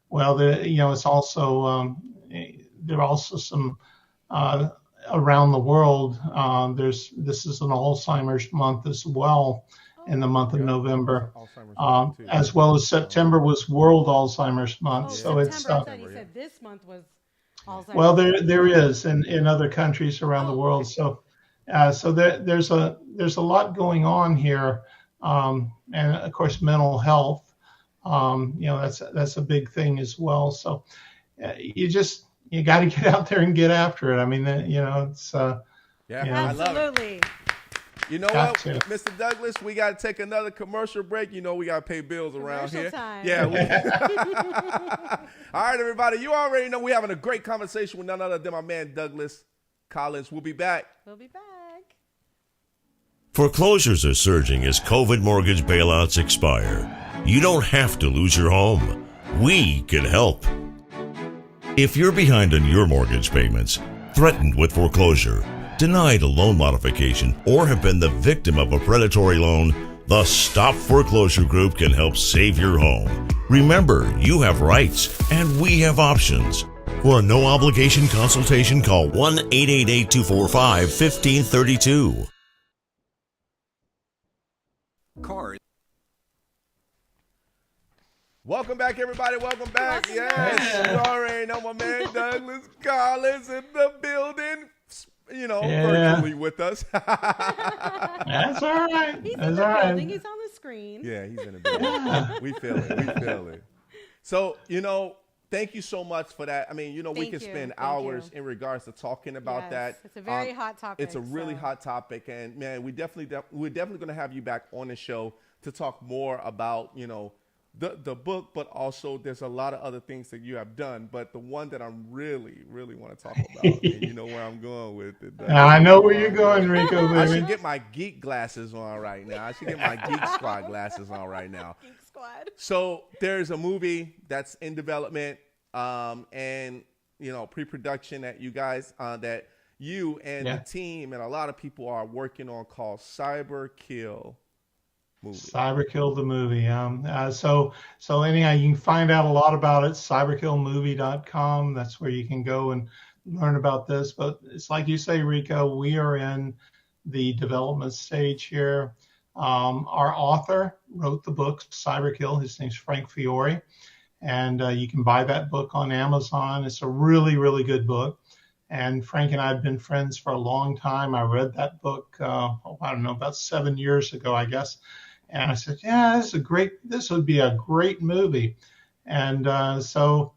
It's also, there are also some, around the world. This is an Alzheimer's month as well in the month of November, as well as September was World Alzheimer's Month. So it's September. I thought you said this month was Alzheimer's. well, there is in other countries around the world. So there's a lot going on here, and of course mental health. That's a big thing as well. So you got to get out there and get after it. I mean, it's I love it. Absolutely. You know what, Mr. Douglas, we got to take another commercial break. We got to pay bills around Commercial here. time. Yeah. All right, everybody. You already know we're having a great conversation with none other than my man Douglas Collins. We'll be back. We'll be back. Foreclosures are surging as COVID mortgage bailouts expire. You don't have to lose your home. We can help. If you're behind on your mortgage payments, threatened with foreclosure, denied a loan modification, or have been the victim of a predatory loan, the Stop Foreclosure Group can help save your home. Remember, you have rights and we have options. For a no-obligation consultation, call 1-888-245-1532. Cars. Welcome back, everybody. Welcome back. Welcome Yes, back. you already know my man Douglas Collins in the building. Virtually with us. That's all right. He's in That's the all right. building. He's on the screen. Yeah, he's in the building. We feel it. So, thank you so much for that. I mean, we Thank can you. spend Thank hours you. in regards to talking about Yes, that. it's a very hot topic, It's a really so- hot topic, and man, we're definitely going to have you back on the show to talk more about the book, but also there's a lot of other things that you have done. But the one that I'm really want to talk about, and you know where I'm going with it. I know where you're going, Rico, I baby. should get my geek glasses on right now. I should get my Geek Squad glasses on right now. Geek Squad. So there's a movie that's in development, and pre-production that you guys, that you and the team and a lot of people are working on, called Cyber Kill movie. Cyberkill the movie. So anyhow, you can find out a lot about it. Cyberkillmovie.com. That's where you can go and learn about this. But it's like you say, Rico, we are in the development stage here. Our author wrote the book Cyberkill. His name's Frank Fiore, and you can buy that book on Amazon. It's a really good book. And Frank and I have been friends for a long time. I read that book, about 7 years ago, I guess. And I said, yeah, this would be a great movie. And so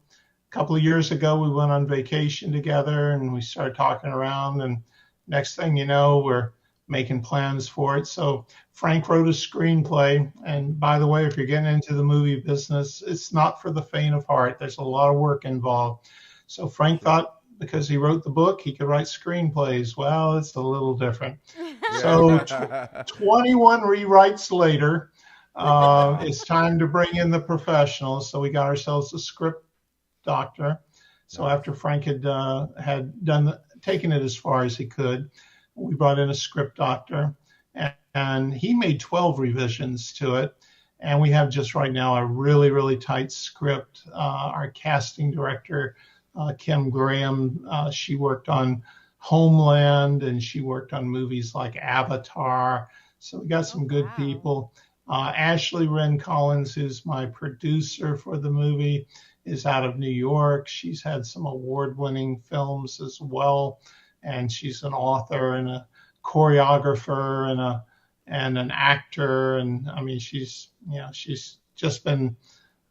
a couple of years ago, we went on vacation together and we started talking around. And next thing you know, we're making plans for it. So Frank wrote a screenplay. And by the way, if you're getting into the movie business, it's not for the faint of heart. There's a lot of work involved. So Frank thought, because he wrote the book, he could write screenplays. Well, it's a little different. So 21 rewrites later, it's time to bring in the professionals. So we got ourselves a script doctor. So after Frank had taken it as far as he could, we brought in a script doctor, and he made 12 revisions to it. And we have just right now a really tight script. Our casting director, Kim Graham, she worked on Homeland, and she worked on movies like Avatar. So we got some good people. Ashley Wren Collins, who's my producer for the movie, is out of New York. She's had some award-winning films as well, and she's an author and a choreographer and an actor. And I mean, she's just been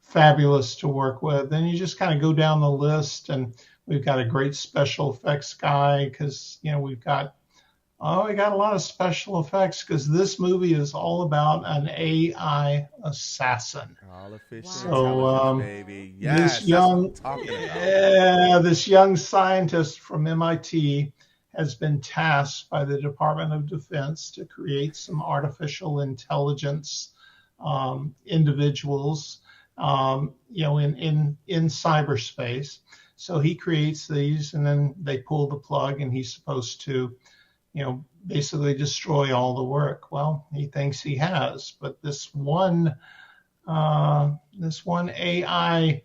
fabulous to work with. And you just kind of go down the list, and we've got a great special effects guy, because we got a lot of special effects, because this movie is all about an AI assassin. Artificial intelligence, baby. Yes, this young scientist from MIT has been tasked by the Department of Defense to create some artificial intelligence individuals, in cyberspace. So he creates these, and then they pull the plug, and he's supposed to, basically destroy all the work. Well, he thinks he has, but this one AI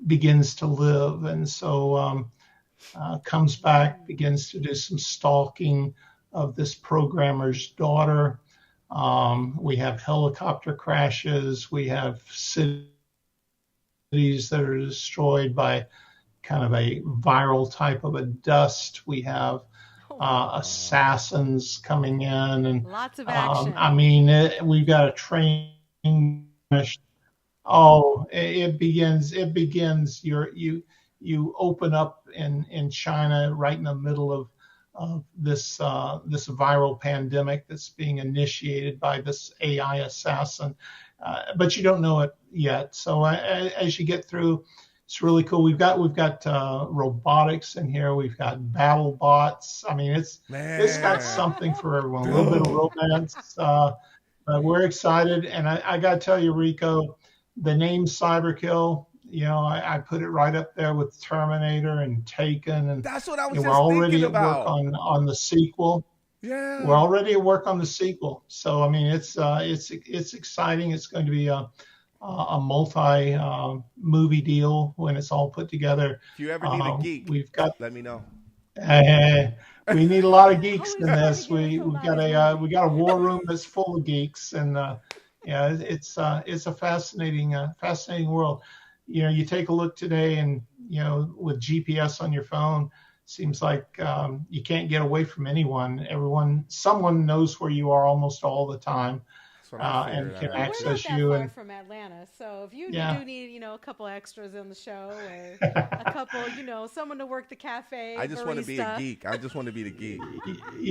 begins to live, and so comes back, begins to do some stalking of this programmer's daughter. We have helicopter crashes. We have cities that are destroyed by kind of a viral type of a dust. We have assassins coming in, and lots of action. We've got a train. Oh, it begins. You open up in China right in the middle of this viral pandemic that's being initiated by this AI assassin, but you don't know it yet. So as you get through, it's really cool. We've got robotics in here. We've got battle bots. It's got something for everyone. A little bit of romance. But we're excited, and I got to tell you, Rico, the name Cyberkill. I put it right up there with Terminator and Taken, and that's what I was we're just already thinking at about. work on the sequel. Yeah, we're already at work on the sequel. So it's exciting. It's going to be a multi movie deal when it's all put together. If you ever need a geek, let me know. We need a lot of geeks in this. We've got a war room that's full of geeks, and it's a fascinating world. You take a look today, and with GPS on your phone, seems like you can't get away from anyone. Someone knows where you are almost all the time, and can access you. We're not that far from Atlanta, so if you do need, a couple extras on the show, or a couple, someone to work the cafe. I just want to be a geek. I just want to be the geek.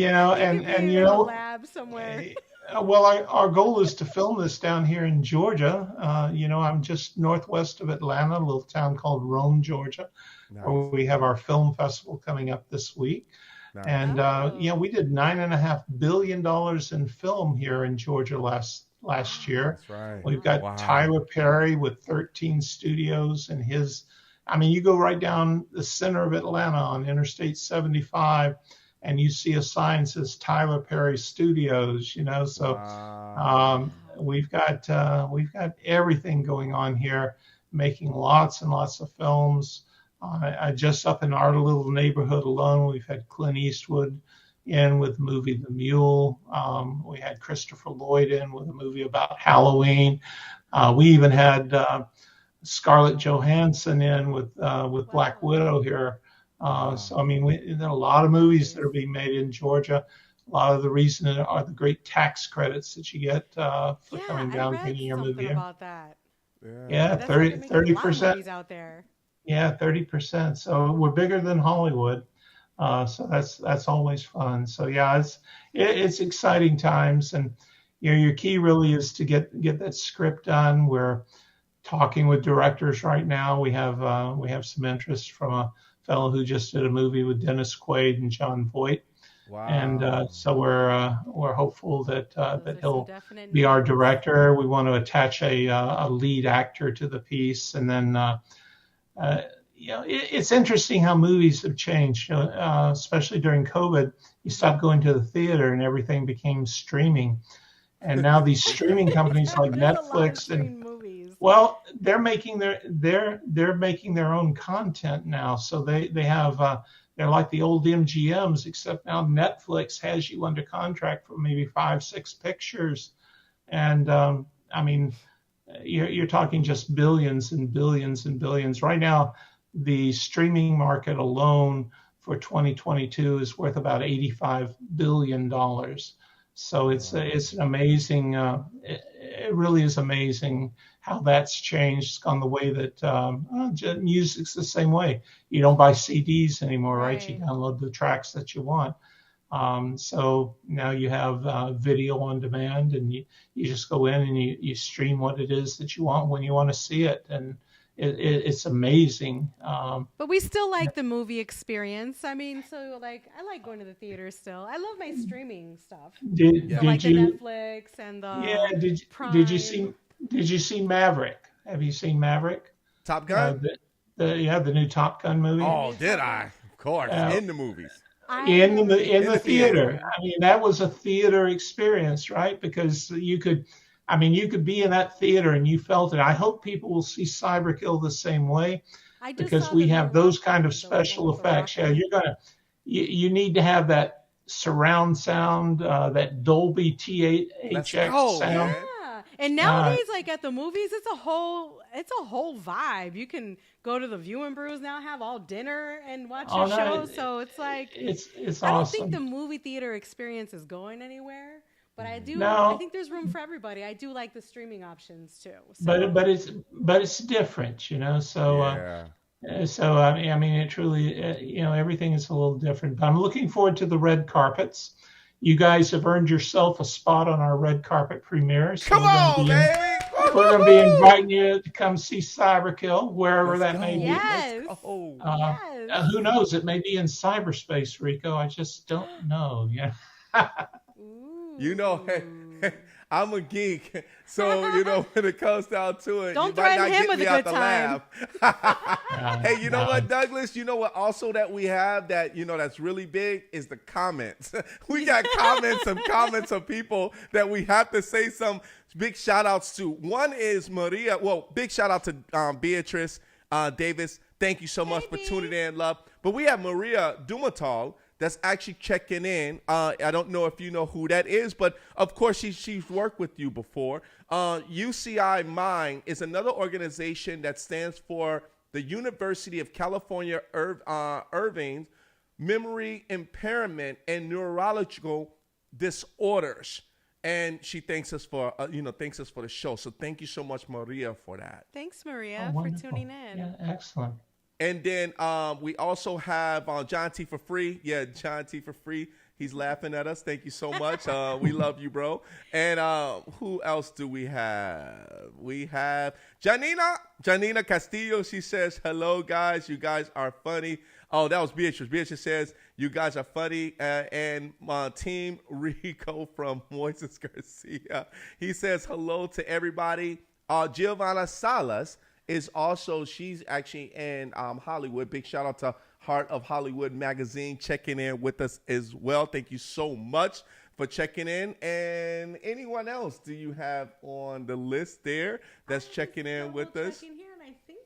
And lab somewhere. Well, our goal is to film this down here in Georgia. I'm just northwest of Atlanta, a little town called Rome, Georgia, where we have our film festival coming up this week. Nice. And we did $9.5 billion in film here in Georgia last year. That's right. We've got Tyler Perry with 13 studios, and you go right down the center of Atlanta on Interstate 75, and you see a sign that says Tyler Perry Studios. So we've got everything going on here, making lots and lots of films. I just up in our little neighborhood alone, we've had Clint Eastwood in with the movie The Mule. We had Christopher Lloyd in with a movie about Halloween. We even had Scarlett Johansson in with Black Widow here. There are a lot of movies that are being made in Georgia. A lot of the reason are the great tax credits that you get for coming down and making your movie. About that. Yeah, 30% out there. Yeah, 30%. So we're bigger than Hollywood. So that's always fun. So yeah, it's exciting times, and your key really is to get that script done. We're talking with directors right now. We have some interest from a fellow who just did a movie with Dennis Quaid and John Voight. Wow. And so we're hopeful that he'll be our director. We want to attach a lead actor to the piece, and then it's interesting how movies have changed, especially during COVID. You stopped going to the theater, and everything became streaming. And now these streaming companies like Netflix they're making their own content now. So they have they're like the old MGMs, except now Netflix has you under contract for maybe 5-6 pictures, and you're talking just billions and billions and billions. Right now, the streaming market alone for 2022 is worth about $85 billion. So it's an amazing. It really is amazing how that's changed. It's gone the way that music's the same way. You don't buy CDs anymore, right? You download the tracks that you want. So now you have video on demand, and you just go in and you stream what it is that you want when you want to see it. And it's amazing. But we still like the movie experience. I mean, so like I like going to the theater still. I love my streaming stuff. Did So like the you? Netflix and the Yeah. Prime. Did you see Maverick? Have you seen Maverick? Top Gun? The new Top Gun movie. Oh, did I? Of course, in the movies. In the the theater. I mean, that was a theater experience, right? Because you could be in that theater and you felt it. I hope people will see Cyberkill the same way, I just because saw we the have new those Rocky, kind of the special one with the effects. Yeah, Rocky. you need to have that surround sound, that Dolby Let's THX go, sound. man. Yeah. And nowadays, like at the movies, it's a whole vibe. You can go to the Viewing Brews now, have all dinner and watch your show. So it's like It's I don't awesome. think the movie theater experience is going anywhere. But I do. No. I think there's room for everybody. I do like the streaming options too. So. but it's different, you know. So Yeah. I mean, it truly, you know, everything is a little different. But I'm looking forward to the red carpets. You guys have earned yourself a spot on our red carpet premiere. So Come on, baby. we're going to be inviting you to come see Cyberkill, wherever Let's that may go. be. Yes. Let's go. Yes. Who knows? It may be in cyberspace, Rico. I just don't know. Yeah. You know, I'm a geek, so you know when it comes down to it, Don't you might threaten not him get with me a out good the time. lab. Hey, you know what, Douglas? You know what? Also, that we have that that's really big is the comments. We got comments of people that we have to say some big shout outs to. One is Maria. Well, big shout out to Beatrice Davis. Thank you so much for tuning in, love. But we have Maria Dumatal that's actually checking in. I don't know if you know who that is, but of course she's worked with you before. UCI Mind is another organization that stands for the University of California Irvine Memory Impairment and Neurological Disorders. And she thanks us for the show. So thank you so much, Maria, for that. Thanks, Maria, for Wonderful. tuning in. Yeah, excellent. And then we also have John T for free. Yeah, John T for free. He's laughing at us. Thank you so much. We love you, bro. And who else do we have? We have Janina Castillo. She says, hello, guys. You guys are funny. Oh, that was Beatrice. Beatrice says, you guys are funny. And Team Rico from Moises Garcia. He says, hello to everybody. Giovanna Salas is also, she's actually in Hollywood. Big shout out to Heart of Hollywood magazine checking in with us as well. Thank you so much for checking in. And anyone else do you have on the list there that's checking in with us? Checking here, and I think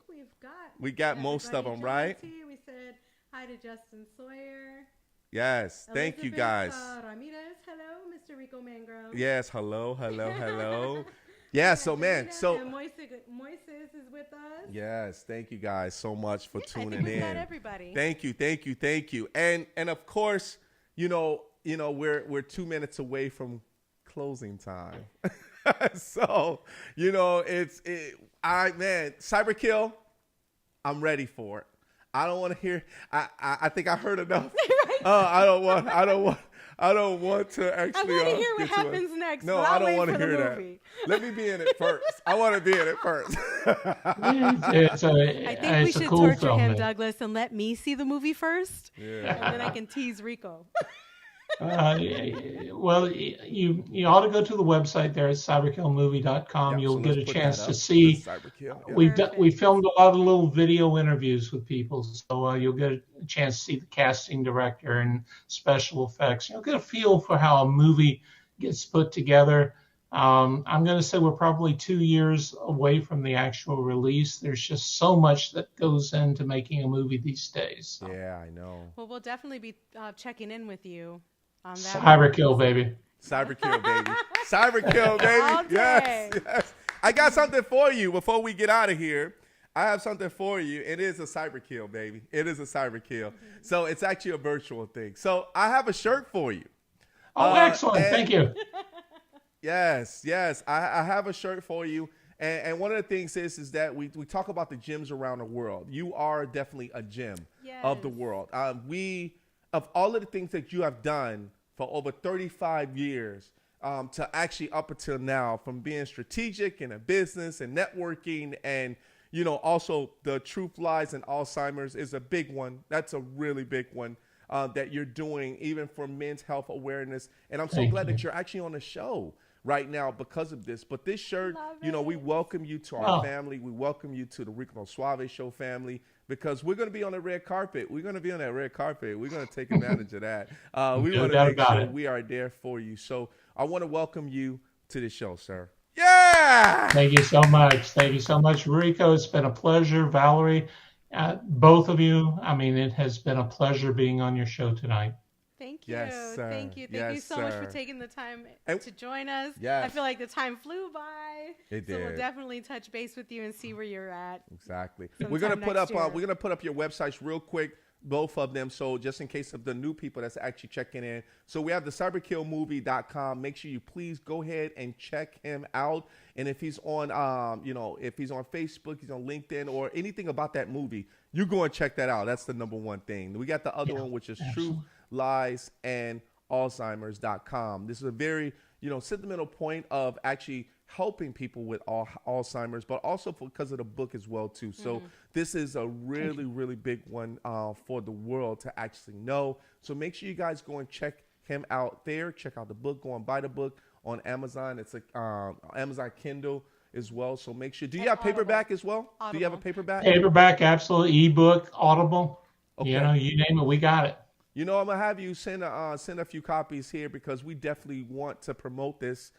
We got most of them, right? We said hi to Justin Sawyer. Yes, thank you guys. Ramirez, hello, Mr. Rico Mangro. Yes, hello. Yeah, so man, so and Moises is with us. yes, thank you guys so much for I tuning think we in. got everybody. Thank you. And of course, we're 2 minutes away from closing time. So, Cyberkill, I'm ready for it. I don't want to hear I think I heard enough. I don't want to actually I want to hear what happens next. No, but I I'll don't wait want to for the hear movie. that. Let me be in it first. I want to be in it first. I think we should cool torture film, him, man. Douglas, and let me see the movie first. Yeah. And then I can tease Rico. Well, you ought to go to the website there at cyberkillmovie.com. Yeah, You'll so get let's a put chance that to up, see. the Cyberkill. Yeah. We filmed a lot of little video interviews with people, so you'll get a chance to see the casting director and special effects. You'll get a feel for how a movie gets put together. I'm going to say we're probably 2 years away from the actual release. There's just so much that goes into making a movie these days. So. Yeah, I know. Well, we'll definitely be checking in with you on that. Cyberkill, baby. Cyberkill, baby. Cyberkill, baby. All day. Yes. I got something for you before we get out of here. I have something for you. It is a cyberkill, baby. It is a cyberkill. So it's actually a virtual thing. So I have a shirt for you. Oh, excellent. Thank you. Yes. I have a shirt for you. And one of the things is that we talk about the gyms around the world. You are definitely a gym of the world. Of all of the things that you have done for over 35 years, to actually up until now, from being strategic in a business and networking and also the Truth, Lies, and Alzheimer's is a big one. That's a really big one that you're doing, even for men's health awareness. And I'm so glad that you're actually on the show right now because of this. But this shirt, we welcome you to our family. We welcome you to the Rico Suave Show family, because we're going to be on the red carpet. We're going to be on that red carpet. We're going to take advantage of that. We want to make sure we are there for you. So I want to welcome you to the show, sir. Yeah! Thank you so much. Thank you so much, Rico. It's been a pleasure. Valerie, both of you. I mean, it has been a pleasure being on your show tonight. Thank you. Yes, sir. Thank you. Thank Yes, you so much for sir. taking the time And- to join us. Yes. I feel like the time flew by. It So did. we'll definitely touch base with you and see where you're at. Exactly. Sometime We're gonna put next up. year. We're gonna put up your websites real quick, both of them. So just in case of the new people that's actually checking in. So we have the cyberkillmovie.com. Make sure you please go ahead and check him out. And if he's on, if he's on Facebook, he's on LinkedIn, or anything about that movie, you go and check that out. That's the number one thing. We got the other one, which is Truth, Lies, and Alzheimer's.com. This is a very, sentimental point of actually helping people with Alzheimer's, but also because of the book as well too. So this is a really, really big one for the world to actually know. So make sure you guys go and check him out there. Check out the book. Go and buy the book on Amazon. It's Amazon Kindle as well. So make sure. Do you And have paperback Audible. as well? Do you have a Audible. paperback? Paperback, absolutely. Ebook, Audible. Okay. You name it, we got it. I'm gonna have you send a few copies here, because we definitely want to promote this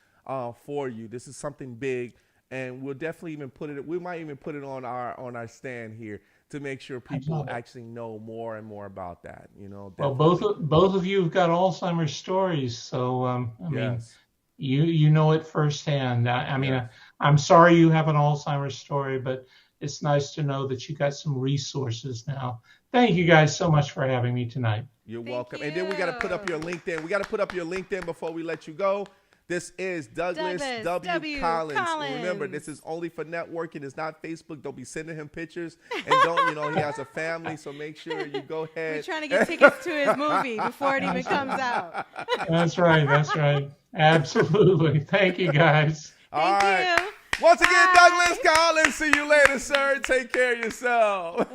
for you. This is something big, and we'll definitely even put it. We might even put it on our stand here to make sure people actually know more and more about that. Well, definitely. both of you have got Alzheimer's stories, so I mean, Yes. you know it firsthand. I mean, Yes. I'm sorry you have an Alzheimer's story, but it's nice to know that you got some resources now. Thank you guys so much for having me tonight. You're Thank welcome. And then we got to put up your LinkedIn. We got to put up your LinkedIn before we let you go. This is Douglas W. Collins. Remember, this is only for networking. It's not Facebook. Don't be sending him pictures. And don't, he has a family. So make sure you go ahead. We're trying to get tickets to his movie before it even comes out. That's right. That's right. Absolutely. Thank you, guys. All right. Thank you. Once again, Bye. Douglas Collins. See you later, sir. Take care of yourself.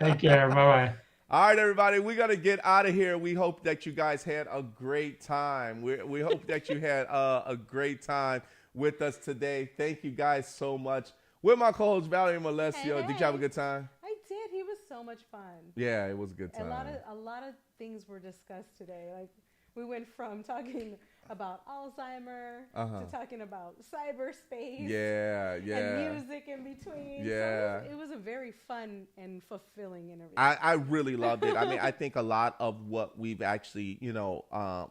Take care. Bye-bye. All right, everybody, we got to get out of here. We hope that you guys had a great time. We hope that you had a great time with us today. Thank you guys so much. With my co-host, Valerie Malesio. Did you have a good time? I did. He was so much fun. Yeah, it was a good time. A lot of things were discussed today. Like, we went from talking about Alzheimer to talking about cyberspace. Yeah. And music in between. Yeah. So it was a very fun and fulfilling interview. I really loved it. I mean, I think a lot of what we've actually,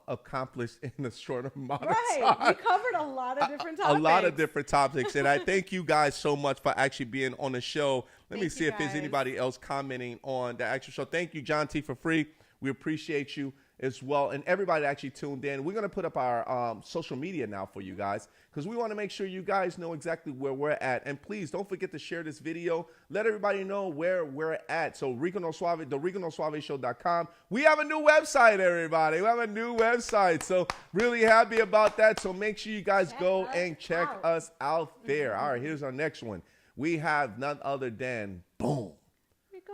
accomplished in a short amount of time. We covered a lot of different topics. A lot of different topics. And I thank you guys so much for actually being on the show. Let me Thank see you if there's guys. anybody else commenting on the actual show. Thank you, John T. for free. We appreciate you as well. And everybody that actually tuned in. We're going to put up our social media now for you guys, because we want to make sure you guys know exactly where we're at. And please don't forget to share this video. Let everybody know where we're at. So Rico No Suave, the RicoNoSuaveShow.com. We have a new website, everybody. We have a new website. So really happy about that. So make sure you guys go and check us out there. All right, here's our next one. We have none other than, boom,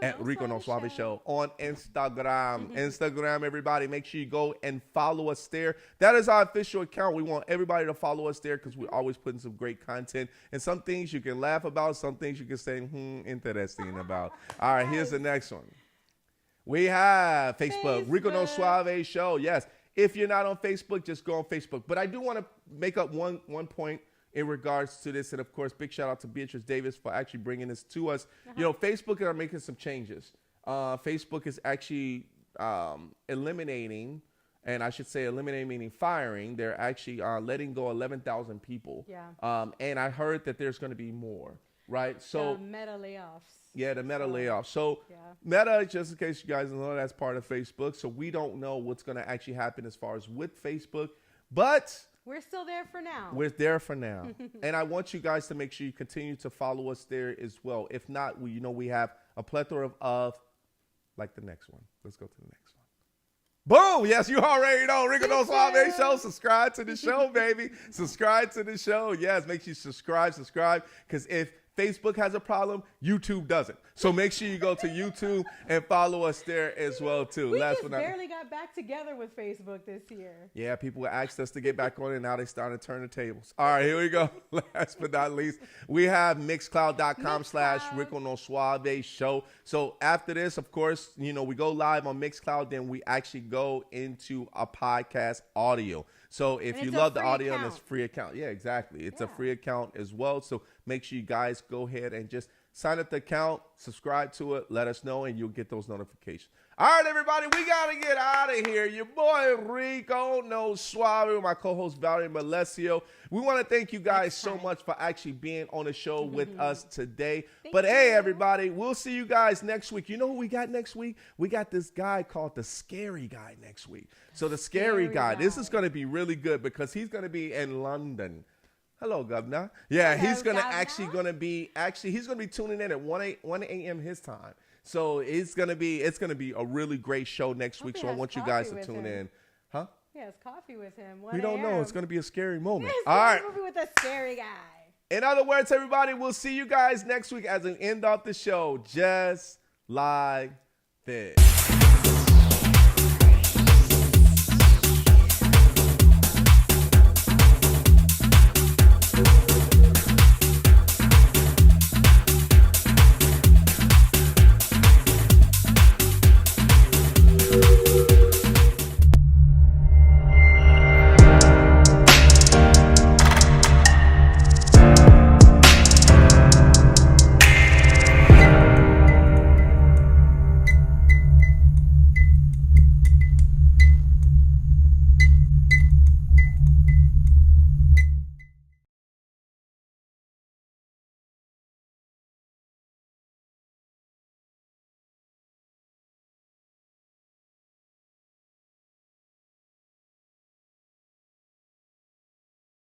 at Rico No Suave Show on Instagram. Instagram, everybody, make sure you go and follow us there. That is our official account. We want everybody to follow us there, because we're always putting some great content, and some things you can laugh about, some things you can say, interesting about. All right, here's the next one. We have Facebook. Rico No Suave Show. Yes. If you're not on Facebook, just go on Facebook. But I do want to make up one point in regards to this. And of course, big shout out to Beatrice Davis for actually bringing this to us. Facebook are making some changes. Facebook is actually eliminating, and I should say eliminating meaning firing. They're actually letting go 11,000 people. Yeah. And I heard that there's going to be more, right? So the meta layoffs. yeah, the Meta layoff. So Meta, just in case you guys don't know, that's part of Facebook. So we don't know what's going to actually happen as far as with Facebook, but we're still there for now. we're there for now. And I want you guys to make sure you continue to follow us there as well. If not, we have a plethora of like the next one. Let's go to the next one. Boom! Yes, you already know. Rico No Suave Show. Subscribe to the show, baby. Subscribe to the show. Yes, make sure you subscribe. Because if Facebook has a problem, YouTube doesn't. So make sure you go to YouTube and follow us there as well too. We just barely got back together with Facebook this year. Yeah, people asked us to get back on it. Now they starting to turn the tables. All right, here we go. Last but not least, we have mixcloud.com/Rico No Suave show. So after this, of course, we go live on Mixcloud. Then we actually go into a podcast audio. So if you love the audio, and it's a free account. Yeah, exactly. It's a free account as well. So make sure you guys go ahead and just sign up the account, subscribe to it, let us know, and you'll get those notifications. All right, everybody, we got to get out of here. Your boy Rico No Suave with my co-host Valerie Malesio. We want to thank you guys so much for actually being on the show with us today. But hey, everybody, we'll see you guys next week. You know who we got next week? We got this guy called the Scary Guy next week. So the Scary Guy, this is going to be really good because he's going to be in London. Hello, Governor. Yeah, Hello, he's going to Governor. be tuning in at 1 a.m. his time. So it's gonna be a really great show next week. So I want you guys to tune in. Huh? Yeah, it's coffee with him. We don't know. It's gonna be a scary moment. Yes, all right. Movie with a scary guy. In other words, everybody, we'll see you guys next week as an end of the show, just like this.